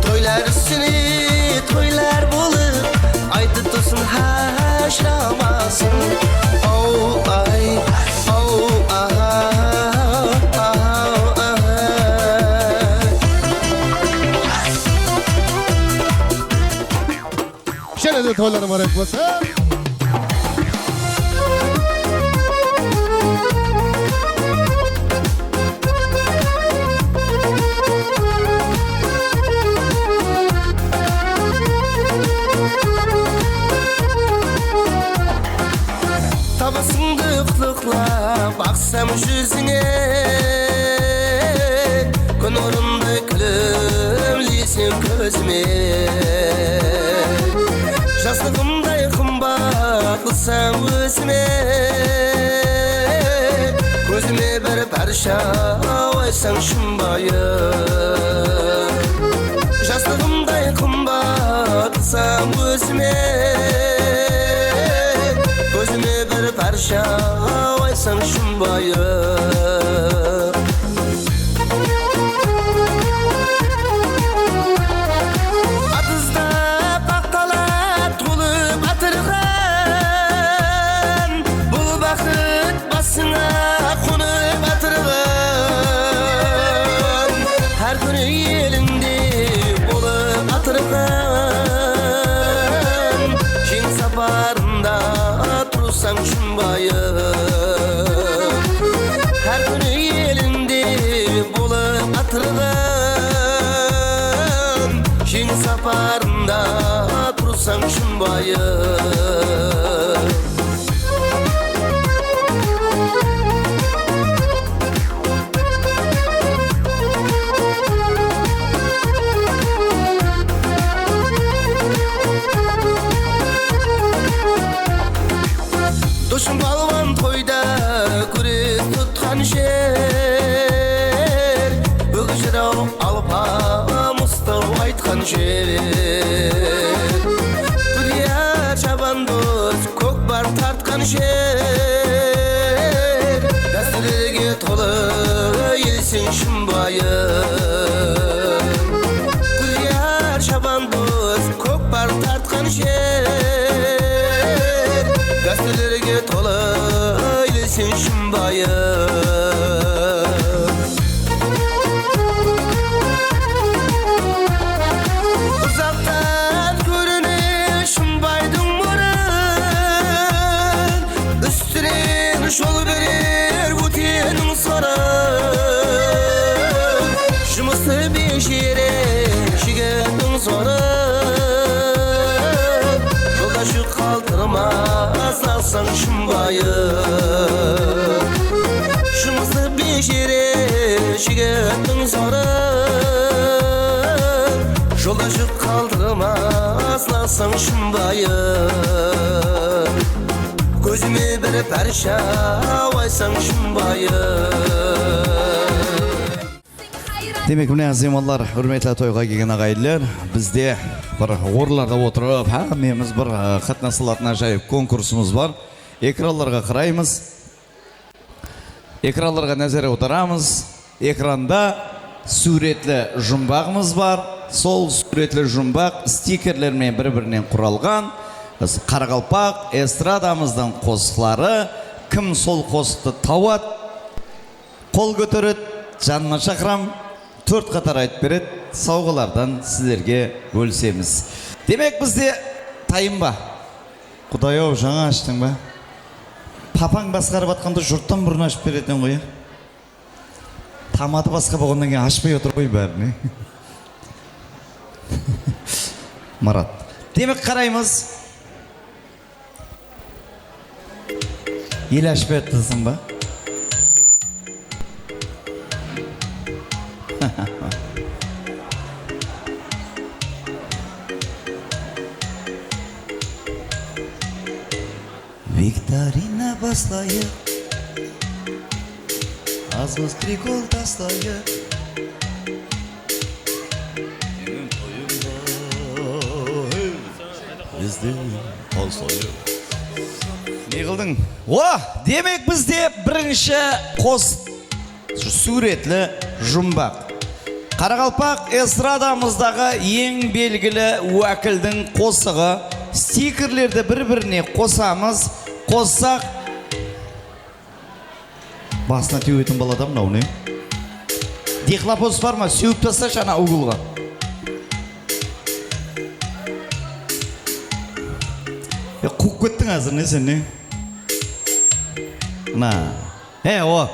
Toylar üstüne toylar bulup aydı tutsun haşramasın. Oh ay, oh aha, aha, aha. Şöyle de toylarım var ekmesin. Tabasını ıklıkla baksam yüzüne, gün orunda külümlüsün gözüme. Jastığımda kımbat kılsam özüme, gözüme bir parça oysan şumbayı. Jastığımda kımbat kılsam özüme, gözüme bir parça oysan şumbayı. Atızda baktalar tulup atırgan, bu vakit basına konup atırgan. Her günü elinde bulup atırgan, şin saparında tursan şumbayı. Her günü elinde bulup atırgan, şin saparında tursan şumbayı. Duşun balvan toyda күрес tutkan şer, Bögüжірау алпа мұстау айтқан жер. Дүрия жабандоз көкбар тартқан жер, Дәстүрге толы елсің шымбайы. Дүрия жабандоz көкбар тартқан жер, Gazetelerge tola eylesin şumbayı. Uzaktan görünür şumbaydın morun, üstüne şol verir bu tenin sorun. Şumusu bir şire şigetin sorun, yoldaşı kaldırma salsan şumbayı. Şumuzu bir şire şigetin sorun, yoldaşı kaldırma salsan şumbayı. Gözüme bir parça oysan şumbayı. Demek mine azimlar, hürmetli toyga kelgen agaylar, bizde bir orlarda oturup, hammamiz bir qatnashilatna ajoyib konkursimiz var. Ekranlarga qaraymiz. Ekranlarga nazar o'tiramiz. Ekranda suratli jumbaqimiz var. Sol suratli jumbaq stikerler bilan bir-biridan quralgan. Biz Qaraqalpoq estradamizdan qo'shiqlari kim sol qo'shiqni tavat, qo'l ko'tarib, janna chaqram 4 qatar aytib beradi. Sovg'alardan sizlarga bölsemiz. Demek bizde tayinba. Xudoyo жаңа açtın ba. Papang basqarib atqanda jurtdan burun açıp berетін qo'y. Tamаты басқа болғаннан кейін ашпай отыр ғой бәріне. Марат. Demek qaraymiz. Ел ашпай attısın ba. Викторина бастайық, азбыз прикол тастайық. Менің тойымда біздің қалсайық. Не қылдың? Демек бізде бірінші қос суретлі жұмбақ. Қарақалпақ эстрадамыздағы ең белгілі уәкілдің қосығы. Стикерлерді бір-біріне қосамыз. Қоссақ басына теуетін баладам мынау не? Дихлопос бар ма? Сүйіп тасташы ана угылға. Қуып кеттің әзір не сен не? О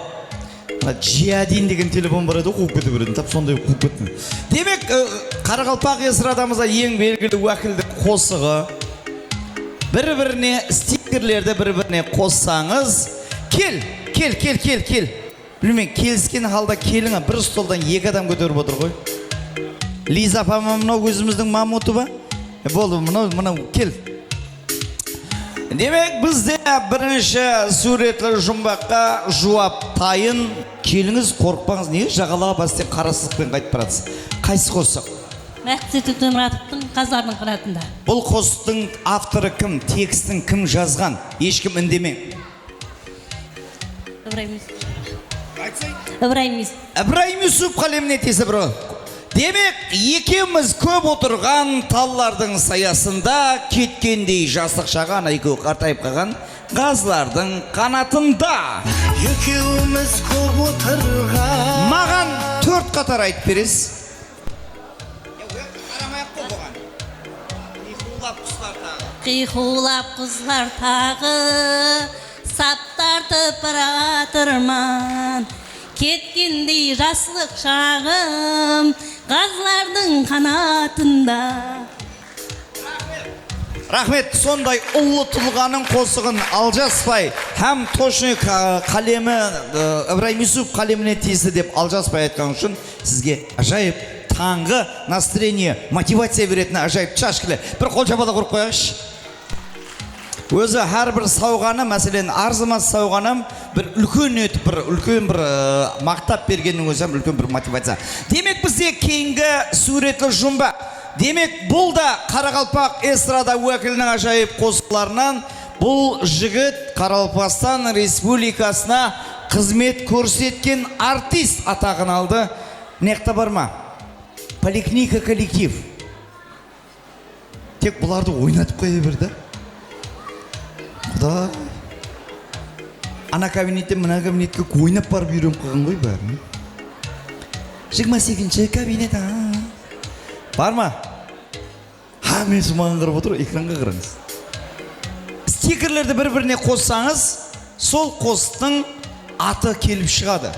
Жиадин деген телефон бар еді, қуып кете беретін. Тап сондай қуып кеттің. Демек, Қарақалпақ эстрадамызда ең белгілі уәкілді қосығы. Бір-біріне стикерлерді бір-біріне қоссаңыз, кел. Білмеймін, келіскен халда келіңа бір столдан екі адам көтеріп отыр ғой. Лиза апама мынау өзіміздің мамуты ба? Болды, мынау кел. Демек, бізде бірінші суретлі жұмбаққа жуап тайын. Келіңіз, қорықпаңыз, неге жағалаға бастен қарасыздықпен қайтып барасыз? Қайсы қоссақ? Мақсат Теміратовтың Қазлардың қанатында. Бұл қостың авторы кім? Текстін кім жазған? Ешкім үндеме. Ибраим Юсуп қалеміне тесі бұры. Демек, екеуміз көп отырған таллардың саясында кеткендей жастық шаған айкөй қартайып қалған қазлардың қанатында. Екеуміз көп отырған. Маған 4 қатар айтып берес. Қиқулап құзлар тағы, саптарды пыратырман. Кеткендей жаслық шағым, қазлардың қанатында. Рахмет, сондай ұлы тұлғаның қосығын Алжаспай һәм Тошник қалемі, Ибраим Юсуп қалеміне тиісті деп Алжаспай айтқан үшін сізге ажайып таңғы настроение, мотивация беретін ажайып чашкілі. Бір қол жабада құрып қояғыш. Өзі әрбір сауғаны, мәселен арзымас сауғаным бір үлкен өтіп, үлкен бір мақтап бергеннің өзі үлкен бір мотивация. Демек бізде кейінгі суретлі жұмба. Демек бұл да Қарақалпақ эстрада уәкілінің ажайып қосыларынан бұл жігіт Қарақалпақстан Республикасына қызмет көрсеткен артист атағын алды. Неқта бар ма? Поликлиника коллектив. Тек бұларды ойнатып қоя берді. Құда ана кабинеттен мына кабинетке ойнап барып үйреніп қалған ғой бәрін. 28-ші кабинет. Бар ма? Мен маған қарап отыр, экранға қараңыз. Стикерлерді бір-біріне қоссаңыз, сол қостың аты келіп шығады.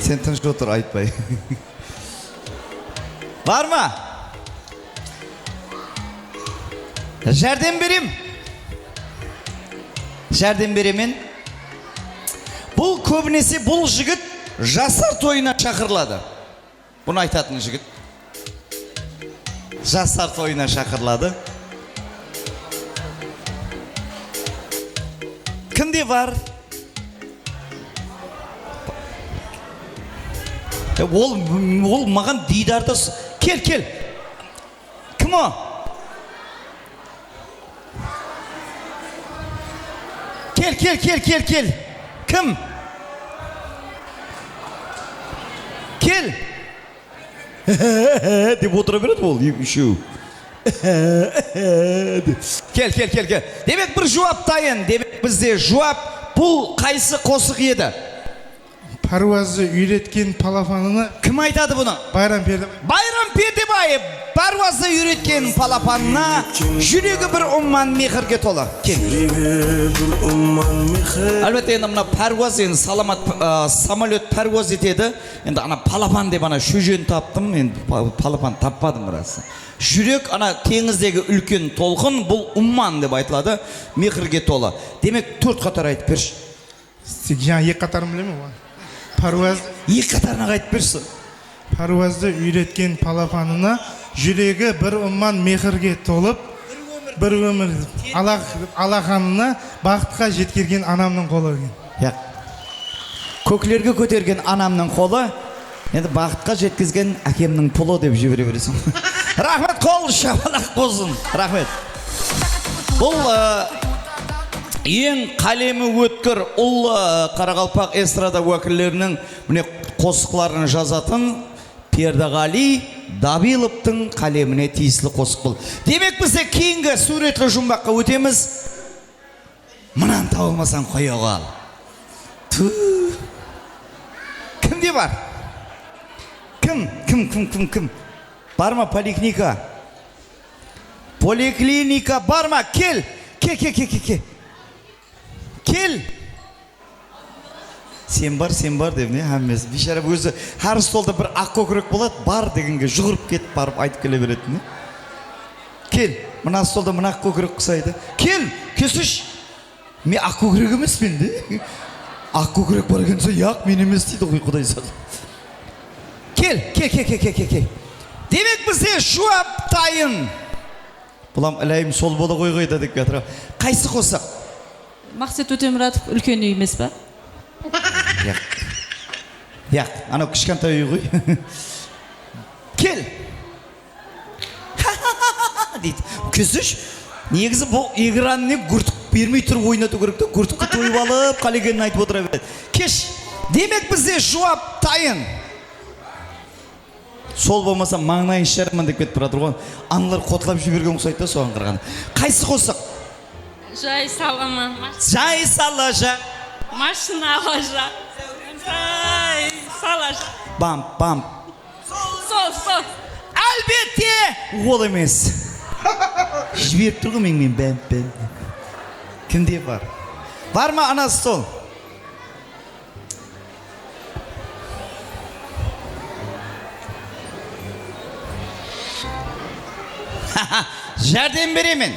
Сен тыныш отыр, айтпай. Бар ма? Жәрдем берем. Жәрдем беремен. Бұл көбінесе бұл жігіт жасар тойына шақырылады. Бұны айтатын жігіт. Жасар тойына шақырылады. Кімде бар? Ол маған дидарды... Кел. Кім о? Кел. Кім? Кел. Деп отыра береді ол, үшеу. Кел. Демек бір жуап тайын. Демек бізде жуап бұл қайсы қосық еді? Паруазы үйреткен палапанына. Кім айтады бұны? Байрам Пердебай. Байрам Пердебай паруазы үйреткен палапанына жүрегі бір ұман мехірге толы. Жүрегі бір ұман мехір. Әлбетте енді мына паруаз енді саламат самолет паруаз етеді. Енді ана палапан деп ана шөжен таптым, енді палапан таппадым расы. Жүрек ана теңіздегі үлкен толқын, бұл ұман деп айтылады, мехірге толы. Демек 4 қатар айтып берші. Жаңа 2 қатарын білемін ғой. Паруаз 2 қатарына айтып берші. Паруазды үйреткен палапанына жүрегі бір ұман мехірге толып, бір өмір алақанына бақытқа жеткерген анамның қолы екен. Көклерге көтерген анамның қолы, енді бақытқа жеткізген әкемнің пұлы деп жібере бересің. Рахмет, қол шабалақ болсын. Рахмет. Бұл ең қалемі өткір ұл Қарақалпақ эстрада уәкілдерінің міне қосықларын жазатын Пердағали Давиловтың қалеміне тиесілі қосық бұл. Демек бізде кейінгі суретлі жұмбаққа өтеміз. Мұнан табылмасаң қоя қал. Кімде бар? Кім? Бар ма поликлиника? Поликлиника бар ма? Кел. Сен бар деп не әммесі. Бишара өзі әр столда бір ақ көкірек болады, бар дегенге жүгіріп кетіп барып айтып келе беретін. Кел, мына столда мына ақ көкірек құсайды. Кел, кесіш. Мен ақ көкірек емес мен де. Ақ көкірек бар екенсі, яқ мен емес дейді ғой құдай сақ. Кел. Демек бізде Шуап Тайын. Бұлам әлейім сол бола қойғайда деп кетір. Қайсы қосақ? Мақсат Өтемұратов үлкен үй емес па? Яқ, анау кішкентай үй ғой. Кел. Дейді. Күсіш, негізі бұл егранне күртік бермей тұрып ойнату керек те, күртікті тойып алып, қалегенін айтып отыра береді. Кеш, демек бізде Шуап Тайын. Сол болмаса маңнайын шәрмін деп кетіп тұратыр ғой. Аналар қотылап жіберген ұқсайды да соған қырған. Қайсы қосақ? Жай салама. Жай салажа. Машина алажа. Жай салажа. Бам. Сол. Әлбетте ол емес. Жіберіп тұрғы мен бәм. Кімде бар? Бар ма анасы сол? Жәрдем беремен.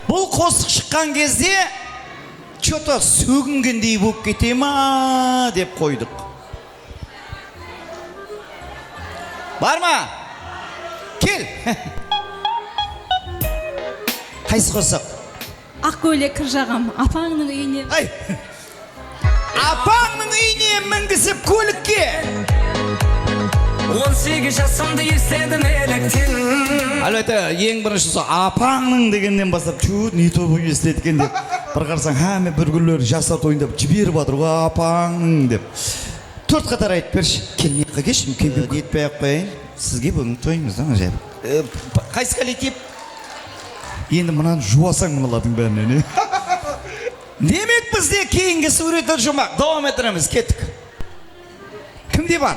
Бұл қосық шыққан кезде чөті сөгінгендей болып кете ма деп қойдық. Бар ма? Кел. Қайсы қосық? Ақ көйлек кір жағам, апаңның үйіне. Апаңның үйіне мінгізіп көлікке. 18 жасымды естедім еліктен. Әлбетте, ең бірінші апаңның дегеннен бастап чуд не тобы естеткен деп. Бір қарсаң, мен бір күллер жасар тойындап жіберіп жатыр ғой апаңның деп. 4 қатар айтып берші. Келмей кеш, етпей ақ қояйын. Сізге бүгін тойыңыздан жайып. Қайсы коллектив? Енді мұнан жуасаң мұналадың бәрінен. Демек бізде кейінгі суреттер жұмақ. Давам етіреміз, кеттік. Кімде бар?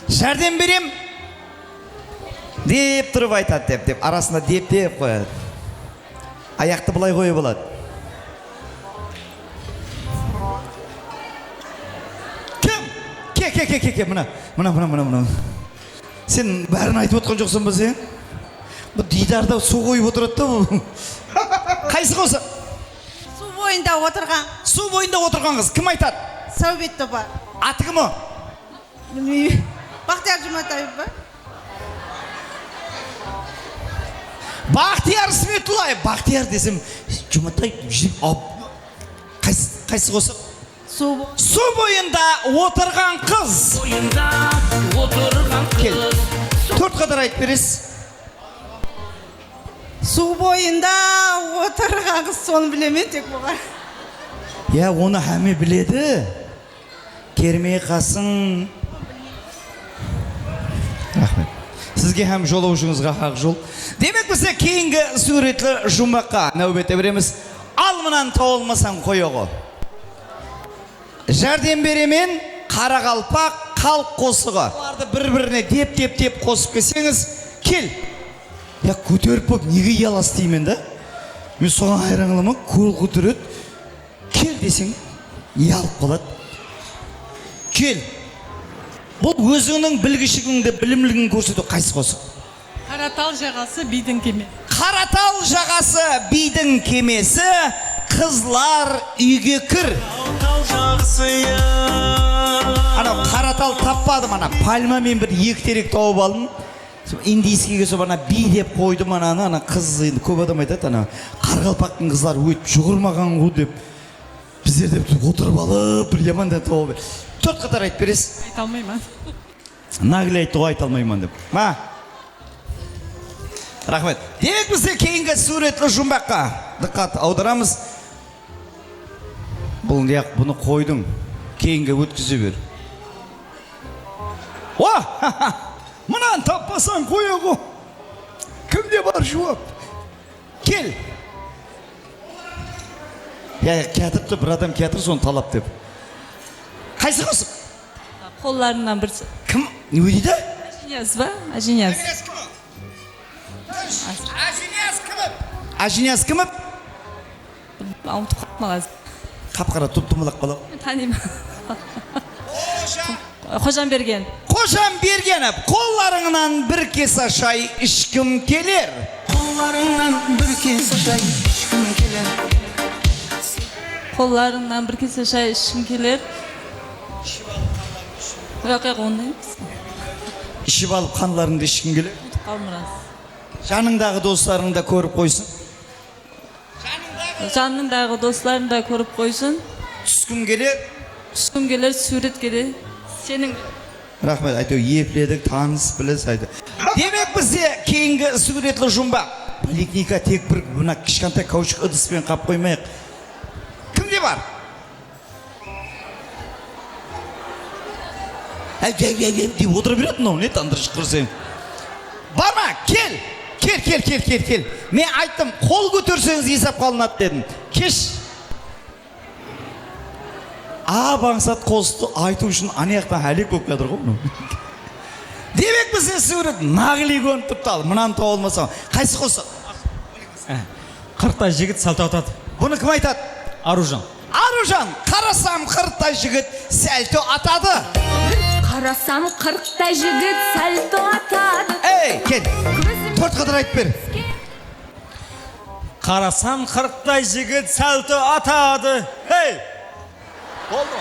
Жәрдем берем деп тұрып айтады деп арасында деп қояды. Аяқты бұлай қойы болады. Кім? Ке, мұна. Сен бәрін айтып отқан жоқсын ба сен? Бұл дидарда су қойып отырады да бұл. Қайсы қосы? Су бойында отырған. Су бойында отырған қыз. Кім айтады? Сәубетті бар. Аты кім о? Білмеймін. Бақтияр Жұматаев ба? Бақтияр Сметулаев. Бақтияр десем, Жұматаев қайсы қосы? Су бойында отырған қыз. Кел. 4 қадар айтып бересіз. Су бойында отырған қыз, соны білемен тек бұға. Оны әме біледі. Кермей қасың. Рахмет. Сізге һәм жолаушыңызға хақ жол. Демек бізде кейінгі суретлі жұмбаққа нәубетте береміз. Ал мұнан тауылмасаң қойығы. Жәрдем беремен Қарақалпақ халық қосығы. Оларды бір-біріне деп қосып келсеңіз, кел. Көтеріп болып неге ялас деймін да? Мен соған айраңылама көл көтереді. Кел десең, ялып қалады. Кел. Бұл өзіңнің білгішігіңді, білімлігін көрсету қайсы қосық? Қаратал жағасы бидің кеме. Қаратал жағасы бидің кемесі, қызлар үйге кір. Анау қаратал таппадым, пальмамен бір ектерек тауып алдым. Индийскийге сол би деп қойдым, қыз енді көп адам айтады, Қарақалпақтың қызлар өтіп жүгірмаған ғой деп. Біздер деп отырып алып, бір ямандан тауып бер. 4 қатар айтып бересіз. Айта алмаймын. Нағыл айтты ғой, айта алмаймын деп. Рахмет. Демек бізде кейінгі суретлі жұмбаққа Diqqat аударамыз. Bunu koydum. Кейінге өткізе бер. Мұнан таппасан қойығы. Кімде бар жауап? Кел. Кетіпті, бір адам кетір, соны талап деп. Қайсы қосып? Қолларынан бірсі. Кім? Не дейді? Ажинияз ба? Ажинияз. Ажинияз кіміп? Ұмытып қалмағаз. Қап-қара тұп-тұмылақ қалау. Танимын. Қожамберген. Қожамбергенов, қолларыңнан бір кесе шай ішкім келер. Қолларыңнан бір кесе шай ішкім келер. Қолларыңнан бір кесе шай ішкім келер. Ондай емес. Ішіп алып қанларыңды ішкім келер. Қалмырас. Жаныңдағы достарың да көріп қойсын. Жаныңдағы достарын да көріп қойсын. Түскім келер. Түскім келер, сурет келер. Сенің... Рахмет, айту, епледік, таныс, біліс, айту. Демек бізде кейінгі суретлі жұмбақ. Поликлиника тек бір бұна кішкентай каучук ыдыспен қап қоймайық. Кімде бар? Деп отырып беретін ол, не тандырыш қырсен. Бар ма? Кел! Кел. Мен айттым, қол көтерсеңіз есап қалынады дедім. Кеш! Баңсат қосты айту үшін анаяқтан әлек көп кәдір ғой. Демек бізде сурет нағыли көніп тұрды ал. Мұнан тауылмасам. Қайсы қосы? Қырықтай жігіт сәлті атады. Бұны кім айтады? Аружан. Аружан, қарасам қырықтай жігіт сәлті атады. Қарасам қырықтай жігіт сәлті атады. Ей, кел. Төрт қыдыр айтып бер. Қарасам қырықтай жігіт сәлті атады. Ей! Болды.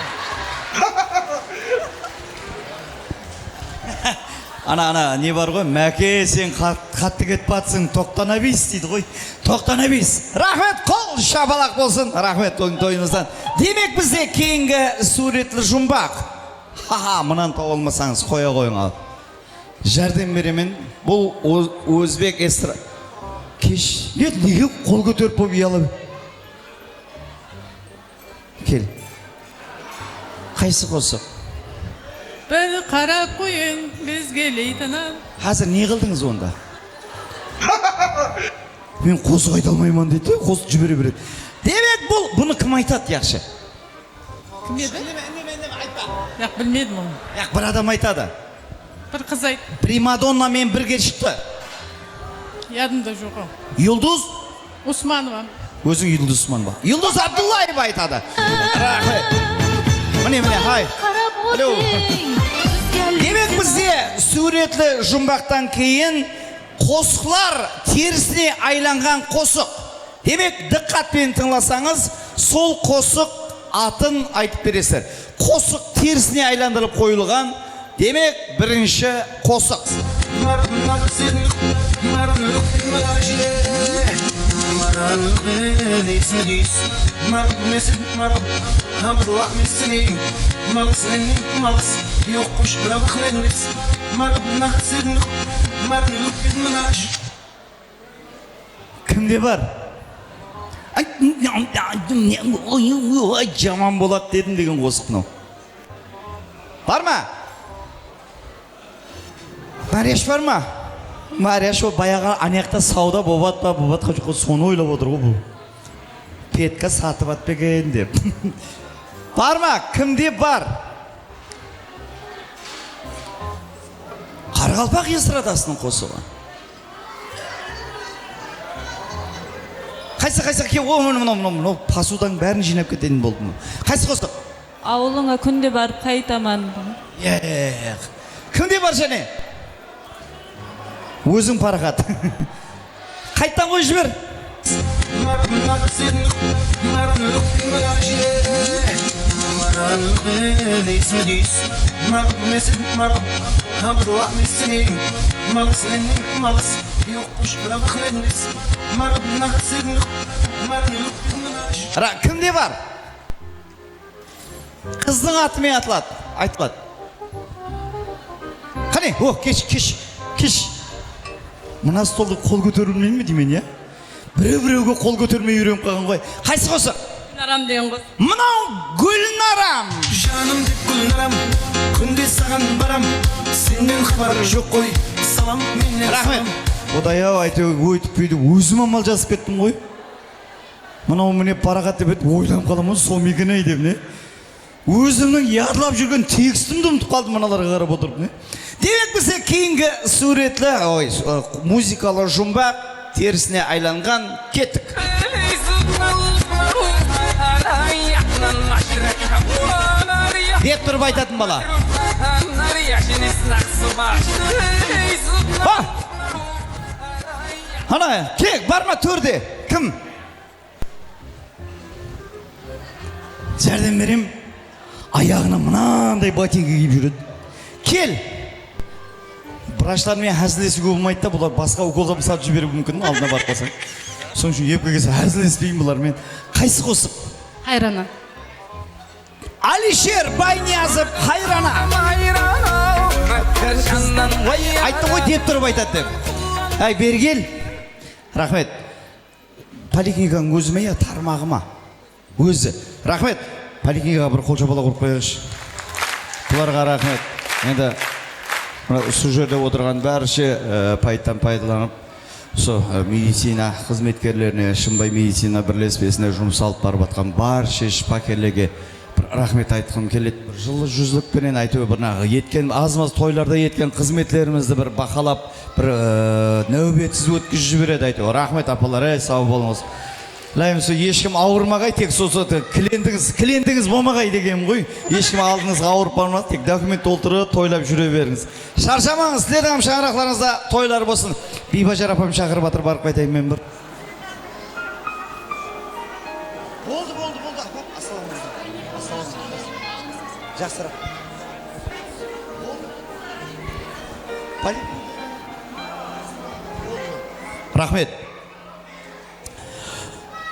Ана, не бар ғой? Мәке, сен қатты кетіп батсың, тоқтана бейс дейді ғой. Тоқтана бейс. Рахмет, қол шабалақ болсын. Рахмет, тойыңыздан. Демек бізде кейінгі суретлі жұмбақ. Мұнан тауылмасаңыз қоя қойың ал. Жәрдем беремен, бұл өзбек эстра. Кеш, неге қол көтеріп болып ұялып? Кел. Қайсы қосып? Бір қарап қойын бізге лейтенант. Қазір не қылдыңыз онда? Мен қосы қайта алмайман дейді, қосы жібере береді. Демек бұны кім айтады яқшы? Кім еді? Яқ білмедім оны. Яқ бір адам айтады. Бір қыз айтты. Примадоннамен бірге шықты. Ядымда жоқ. Юлдыз? Усманова. Өзің Юлдыз Усманова. Юлдыз Абдуллаева айтады. Рахмет. Міне, хай. Демек бізде суретлі жұмбақтан кейін қосықлар терісіне айланған қосық. Демек диққатпен тыңласаңыз, сол қосық атын айтып бересіздер. Қосық терісіне айландырып қойылған, демек бірінші қосық. Кімде бар? Жаман болады дедім деген қосық мынау. Бар ма? Марияш бар ма? Марияш ол баяға анаяқта сауда бобат па, бобатқа жұқы соны ойлап отыр ғой бұл. Петка сатып атпеген деп. Бар ма? Кімде бар? Қарғалпақ естрадасының қосығы. Қайсы ке, о, пасудан бәрін жинап кететін болды. Қайсы қосық? Ауылыңа күнде барып қайтаман. Кімде бар және? Өзің парақат. Қайттан қой жібер. Кімде бар? Қыздың атымен айтылады. Қане, кеш. Мына столды қол көтерілмейін ме деймен, я? Біреу-біреуге қол көтермей үйреніп қалған ғой. Қайсы қосы? Гүлнарам деген қыз. Мынау Гүлнарам. Жаным деп Гүлнарам, күнде саған барам, сенен хабар жоқ қой, салам менен. Рахмет. Құдай-ау, әйтеуір өйтіп бүйтіп өзім амал жазып кеттім ғой. Мынау міне парағат деп еді, ойланып қаламын, сол мекені деп не? Өзімнің ярлап жүрген текстімді ұмытып қалдым мыналарға қарап отырып не? Демек бізде кейінгі суретлі, музыкалы жұмбақ терісіне айланған кеттік. Деп тұрып айтатын бала. Ана, кек, бар ма төрде? Кім? Жәрдем берем. Аяғына мынандай ботинка киіп жүреді. Кел! Врачтармен әзілесуге болмайды да, бұлар басқа уколға сатып жіберуі мүмкін, алдына барып қалсаң. Соң үшін епке келсе әзілеспейін бұлармен. Қайсы қосып? Хайрана. Алишер Байниязов Хайрана. Айтты ғой деп тұрып айтады деп. Әй, бері кел. Рахмет. Поликлиниканың өзіме я тармағыма? Өзі. Рахмет. Поликлиникаға бір қол жабала құрып қойғыш. Бұларға рахмет. Енді осы жерде отырған бәріше пайттан пайдаланып, осы медицина қызметкерлеріне, Шымбай медицина бірлеспесіне жұмыс алып барып атқан барша шипакерлерге рахмет айтқым келеді. Жылы жүзділікпенен айтуы бірнағы еткен, аз-маз тойларда еткен қызметлерімізді бір бақалап, бір нәубетсіз өткізіп жібереді айтуы. Рахмет апалар, сау болыңыз. Лайымсы, ешкім ауырмағай, тек сосы кілендіңіз болмағай деген ғой. Ешкім алдыңызға ауырып бармaz, тек документ толтырып, тойлап жүре беріңіз. Шаршамаңыз, сіздердің шаңырақларыңызда тойлар болсын. Бибажар апам шақырып батыр барып қайтайын мен бір. Болды. Жақсырақ. Рахмет.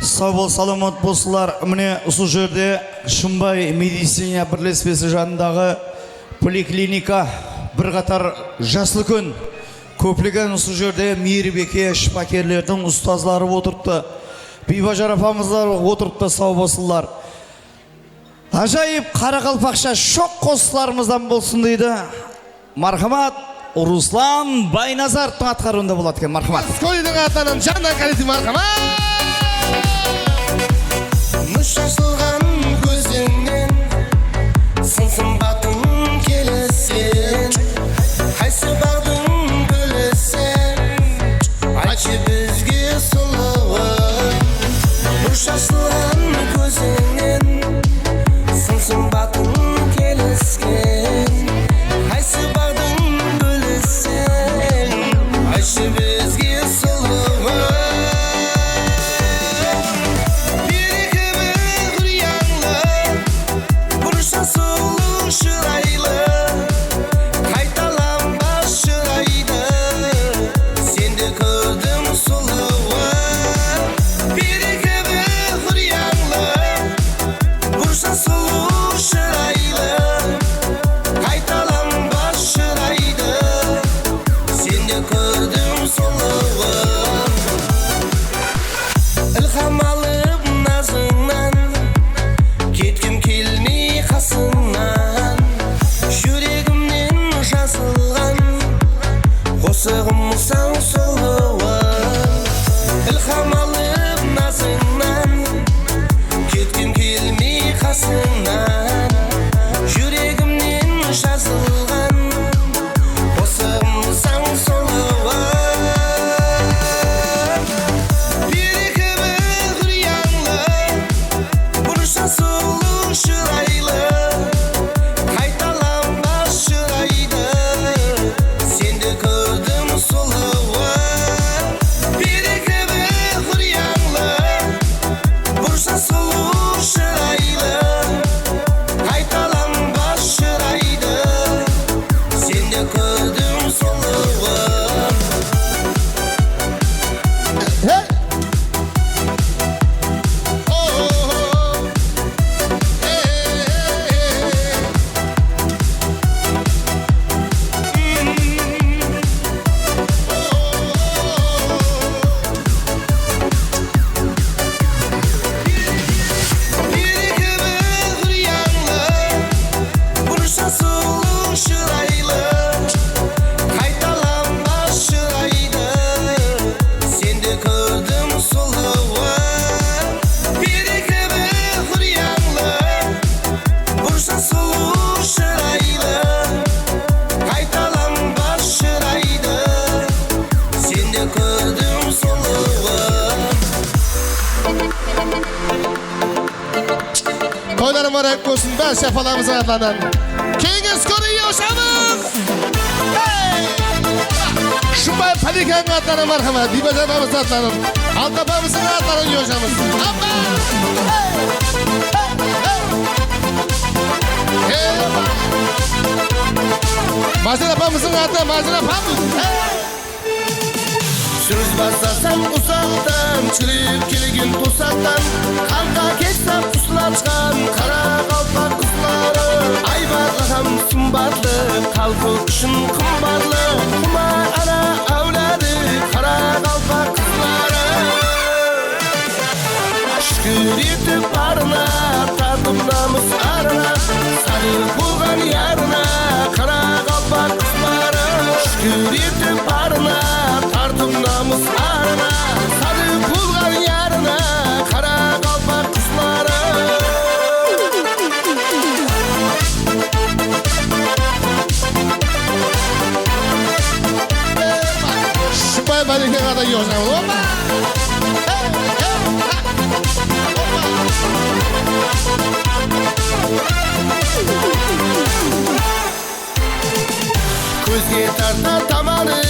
Сау бол, саламат болсылар. Міне осы жерде Шымбай медицина бірлеспесі жанындағы поликлиника бірқатар жасыл күн. Көплеген осы жерде мейірбеке шипакерлердің ұстазлары отырыпты. Бибажар апамыздар отырыпты, сау болсылар. Ажайып Қарақалпақша шоқ қосыларымыздан болсын дейді. Мархамат Руслан Байназаровтың атқаруында болады екен. Мархамат. Скойдың атынан жанна қалеті мархамат. Шашылған көзіңнен сынсын батың келесен, қайсы бағдың білесен, айтшы бізге сұлуын. Шашылған көзіңнен сынсын батың келесен, қайсы бағдың білесен, айтшы бізге сұлуын. Қосығымсаң сұлуын, ілхам алып назыңнан, кеткім келмей қасыңнан, жүрегімнен жазылған, қосығымсаң сұлуын. Бір-екі бір ұяңлы, бұрша сұлу шырайлы, қайталанбас шырайды, сенді көрдім сұлуын. Toyları mübarek olsun. Ben sefalarımızın adlarından. Keyiniz koruyu yaşamız. Hey! Şubay Palikan adlarına merhamet. Dibacabamızın adlarının. Altapamızın adlarının yaşamız. Amma! Hey! Hey! Mazin apamızın adı Mazin apamız. Söz basasam uzaktan, çırıp kelgin tosattan, kanka keçsem usulaçkan, kara kalpak kızları. Aybarlaham sımbatlı, kalkı kışın kımbarlı, kuma ana avladı, kara kalpak kızları. Şükür etip arına, tadım namus arına, sarı bulgan yarına, kara kalpak kızları. Şükür etip arına, tartım namus arına, sarı bulgan yarına, kara kalpak kızları. Şubay Palikan adlarının yaşamız. Hoppa! Gözge tartar tamanı,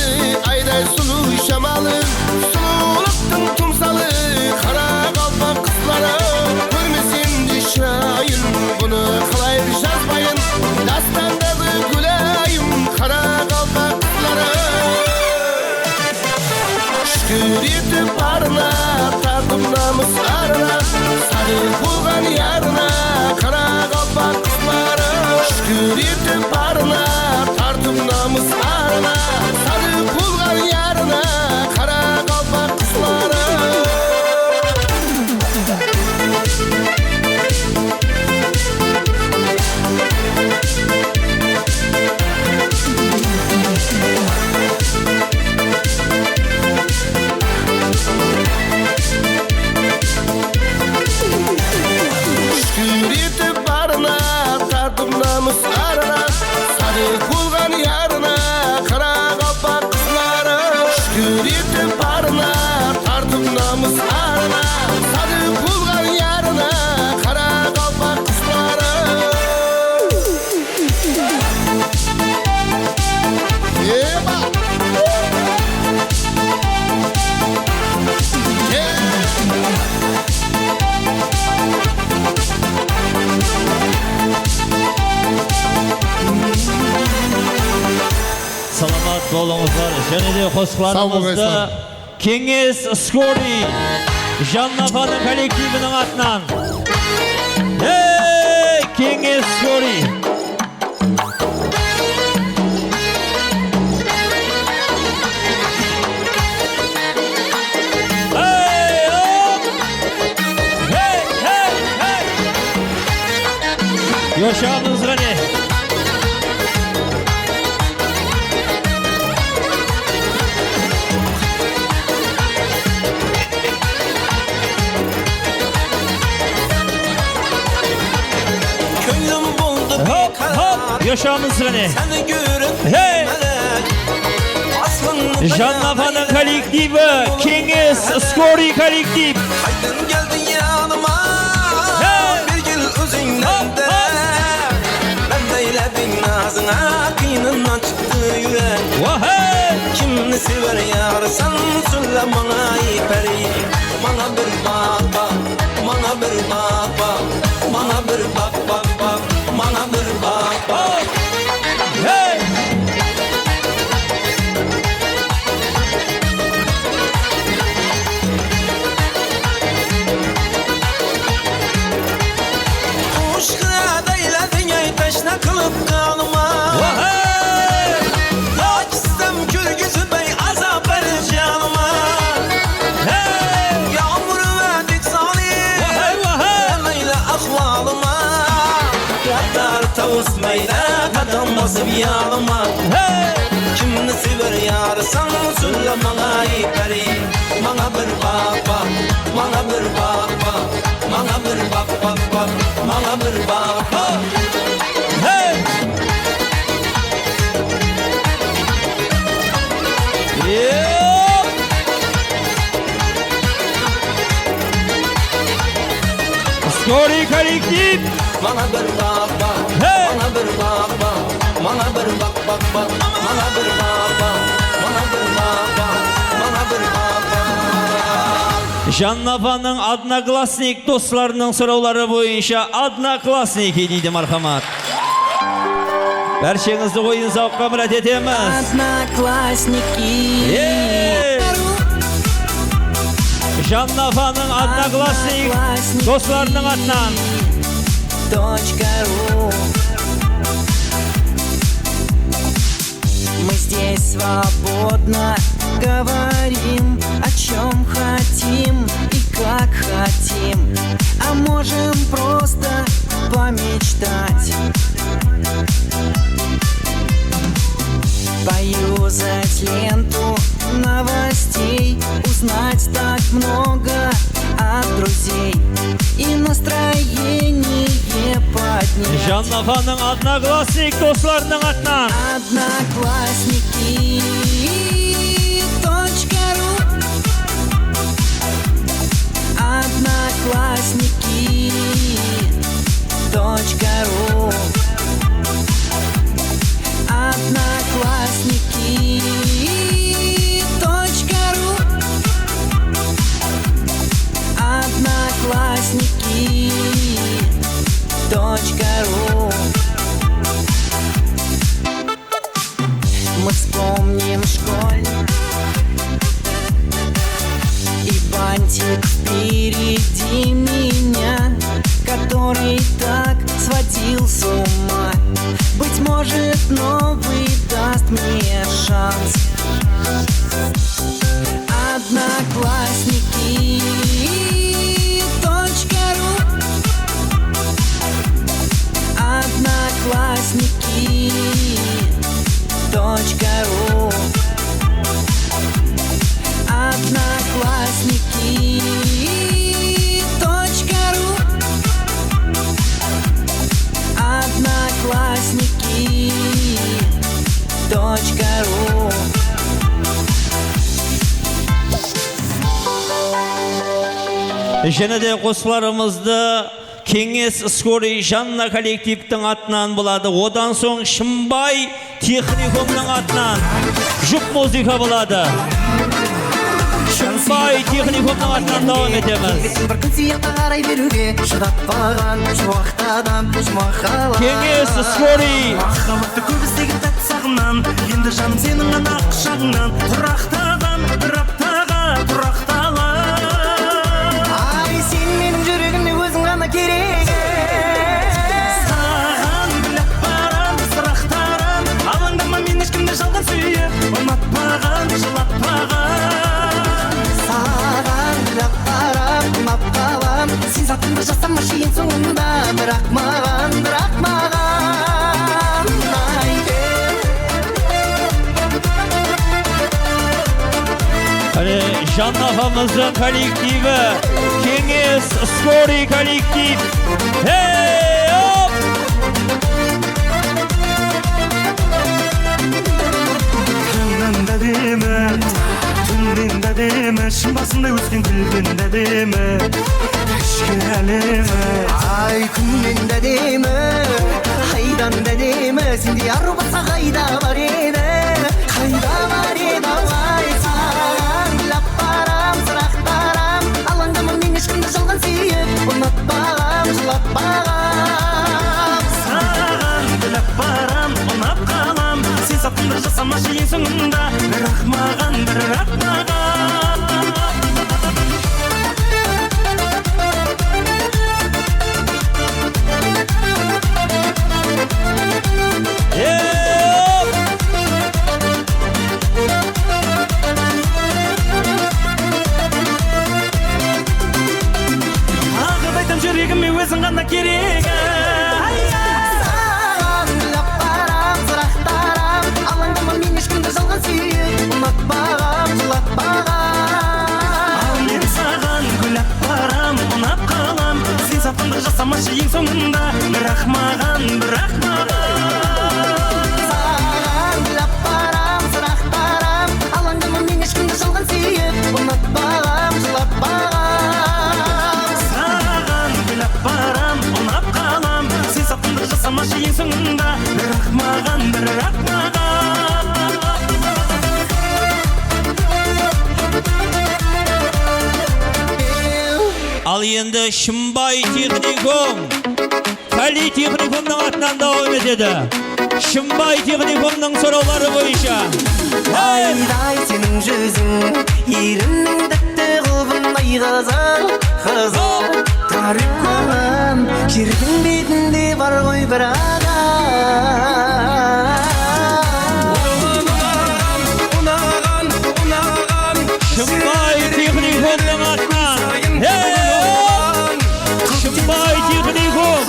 ayday sulu şamalı, sululuktun tumsalı, kara kalpak kızları. Görmesin düşayın, bunu kalay yazmayın, dastandadı gülayım, kara kalpak kızları. Şükür etip arına, tadım namus arına, sarı bulgan yarına, kara kalpak kızları. Şükür etip arına, tartım namus arına, sarı bulgan yarına, kara kalpak kızları. Şükür etip arına, tartım namus arına, sarı bulgan yarına, kara kalpak kızları. Şükür etip arına, tartım namus arına, sarı bulgan yarına, kara kalpak kızları. Yeba! Salamat bolыңыздар. Және де Sağ olun, қосқыларымызды Veysel. Кеңес Скорый Жанна апаның коллективінің атынан. Ей, Кеңес Скорый. Ей, оп! Ей, ей, ей! Yaşamınız ғане. Könlüm buldu Hop hop yaşamınız ғане. seni görüp Hey! aslında Жанна апаның коллективі Кеңес Скорый коллектив. Aydın geldin yanıma, bir yıl özünden de. Ben de eyledim nazına, kıyınından çıktı yürek. Kimni sever yarsan, söyle bana iperi. Bana bir bak bak, bana bir bak bak, bana bir bak bak bak, bana bir bak bak. Hey! Kuş kırada eyledin ey teşne kılıp kanıma. Ya gitsem kürgüzü bey azap verir canıma. Yağmur verdik salim, emeyle ahvalıma. Kadar tavusmayla kadam basıp yanıma. Kimni sever yarsan söyle bana iperi. Bana bir bak bak, bana bir bak bak, bana bir bak bak bak, bana bir bak bak. Hey! Skori kollektiv. Bana bir bak bak, Hey! bana bir bak bak, bana bir bak bak bak, bana bir bak bak, bana bir bak bak, bana bir bak bak. Jannafanın Одноклассник dostlarının soruları boyunca Одноклассники deydi marhamat. Berşenizi oyun zavqa murat etemiz. Одноклассники. Jannafanın Одноклассник dostlarının adından. .ру. Мы здесь свободно говорим, о чем хотим и как хотим, а можем просто помечтать. Поюзать ленту новостей, узнать так много от друзей и настроение поднять. Jannafanın Одноклассник dostlarının adından. Одноклассники.ру. Одноклассники.ру. Одноклассники.ру. Одноклассники.ру. Мы вспомним школьник и бантик впереди меня, который так сводил с ума. Быть может, новый даст мне шанс. Одноклассники.ру. Одноклассники.ру. Одноклассники.ру. Одноклассники.ру. Және де қосыларымызды Кеңес Скорый Жанна коллективтің атынан болады. Одан соң Шымбай техникумның атынан жұп музыка болады. Шымбай техникумның атынан давам етеміз. Кеңес Скорый. Махаббатты көп іздеген тәтті сағымнан, енді жаным сенің ғана құшағыңнан. Тұрақтаған бір аптаға тұрақтала. Ай, сен менің жүрегімде өзің ғана керек. Саған гүлап барам, сұрақтарым. Алаңдама, мен ешкімді жалған сүйіп, ұнатпаған, жылатпаған. Саған гүлап барам, ұнап қалам. Сен затыңды жасамашы ең соңында, бірақ маған. Jannafanımızın kollektivi Kеңес Скорый kollektiv. Hey hop! Күннен демі, түннен демі, шын басында өскен гүлден демі, ішкі әлемі. Ай, күннен демі, айдан демі, сендей ару баса қайда бар еді, қайда бар еді, ай, саған гүлап барам, сұрақтарам. Алаңдама, мен ешкімді жалған сүйіп, ұнатпағам, жылатпағам. Саған гүлап барам, ұнап қалам, сен сатыңды жасамашы ең соңында, бірақ маған. Ағып айтам жүрегіме өзің ғана керек. Саған гүлап барам, сұрақтарам. Алаңдама, мен ешкімді жалған сүйіп, ұнатпағам, жылатпағам. Ал мен саған гүлап барам, ұнап қалам, сен сатыңды жасамашы ең соңында, бірақ маған. Саған гүлап барам, сұрақтарам. Алаңдама, мен ешкімді жалған сүйіп, ұнатпағам, жылатпағам. Саған гүлап барам, Ал енді Шымбай техникум, политехникумның атынан дауым етеді. Шымбай техникумның сұраулары бойынша. Айдай сенің жүзің, елімнің тәтті қылбындай қызыл, қызыл. Тарих қылым, жердің бетінде бар ғой бір адам. Шымбай техникумның атынан. Шымбай техникум.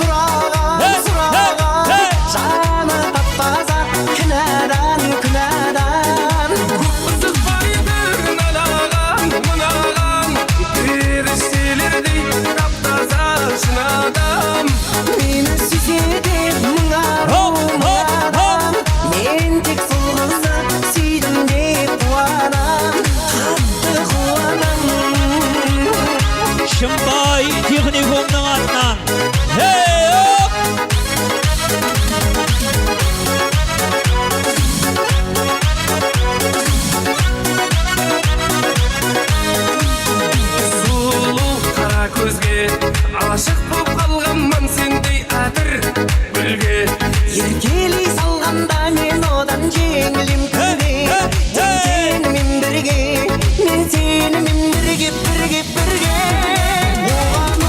Жаны тап-таза, күнәдан, күнәдан. Сызбайдың алаған, мынаған, періштелердей тап-таза шын адам. Мені сүйседе мұңару мұңарам, мен тек сол қызды сүйдім деп қуанам, қатты қуанам. Шымбай техникумның атынан. Сұлу қара көзге ашық боп қалғанмын сендей әтір гүлге. Еркелей салғанда мен одан жеңілем күнде, сенімен бірге, мен сенімен бірге, бірге, бірге. Оған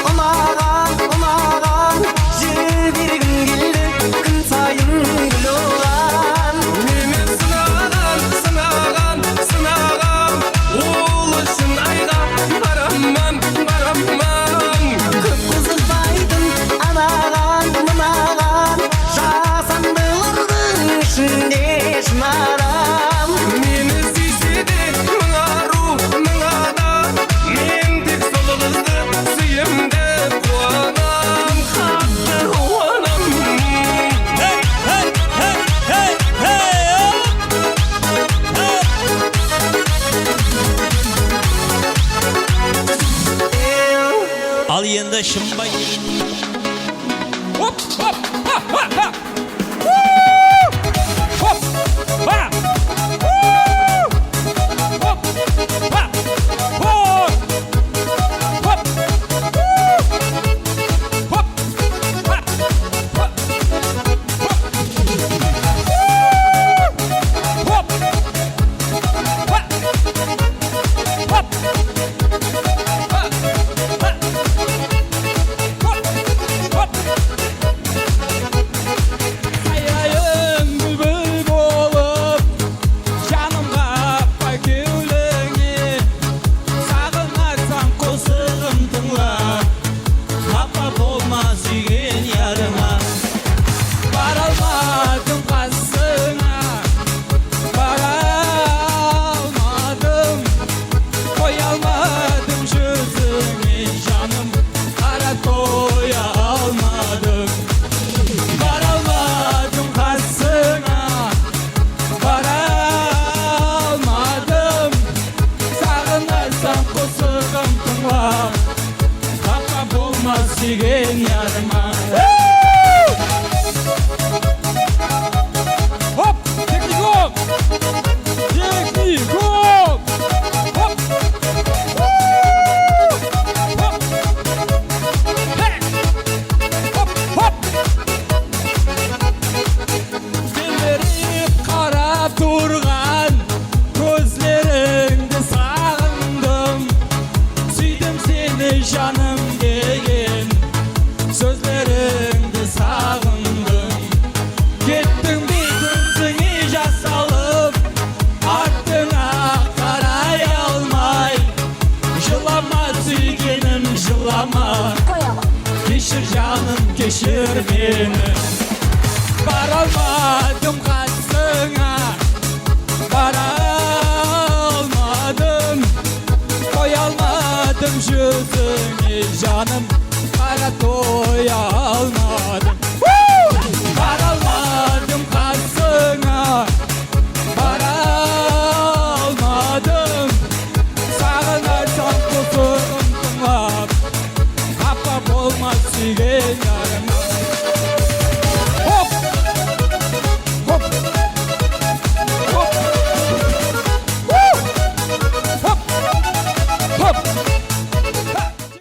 ұнаған, ұнаған, жібергім келді, күн сайын гүл оған. Мені сынаған, сынаған, сынаған, ол үшін айға барамын, барамын. Көп қызықпайтын анаған, мынаған, жасандылардың ішінде шынарам. Мені сүйсе де мұңару, мұңадам, мен тек сол қызды сүйем деп қуанам, қатты қуанам. Ал енді Шымбай. Ayayın bülbül болып, жанымға аппай кеуліңе. Сағынарсаң қосығым тыңла, қапа болма сүйген ярыма. Бара алмадым қасыңа, бара алмадым, қоя алмадым жүзіңе, жаным, қара тоя алмадым. Бара алмадым қасыңа, бара алмадым, сағынарсаң қосығым тыңла, қапа болма сүйген ярыма. Хоп, техникум! Техникум! Хоп! Хоп! Hey! Хоп, хоп! Телміріп қарап тұрған көзлеріңді сағындым, сүйдім сені жаным деген сөздеріңді сағындым. Кеттің бетіңе жас алып, артыңа қарай алмай, жылама сүйгенім жылама, кешір жаным кешір мені. Бара алмадым қасыңа, бара алмадым, қоя алмадым жүзіңе, жаным, қара тоя алмадым.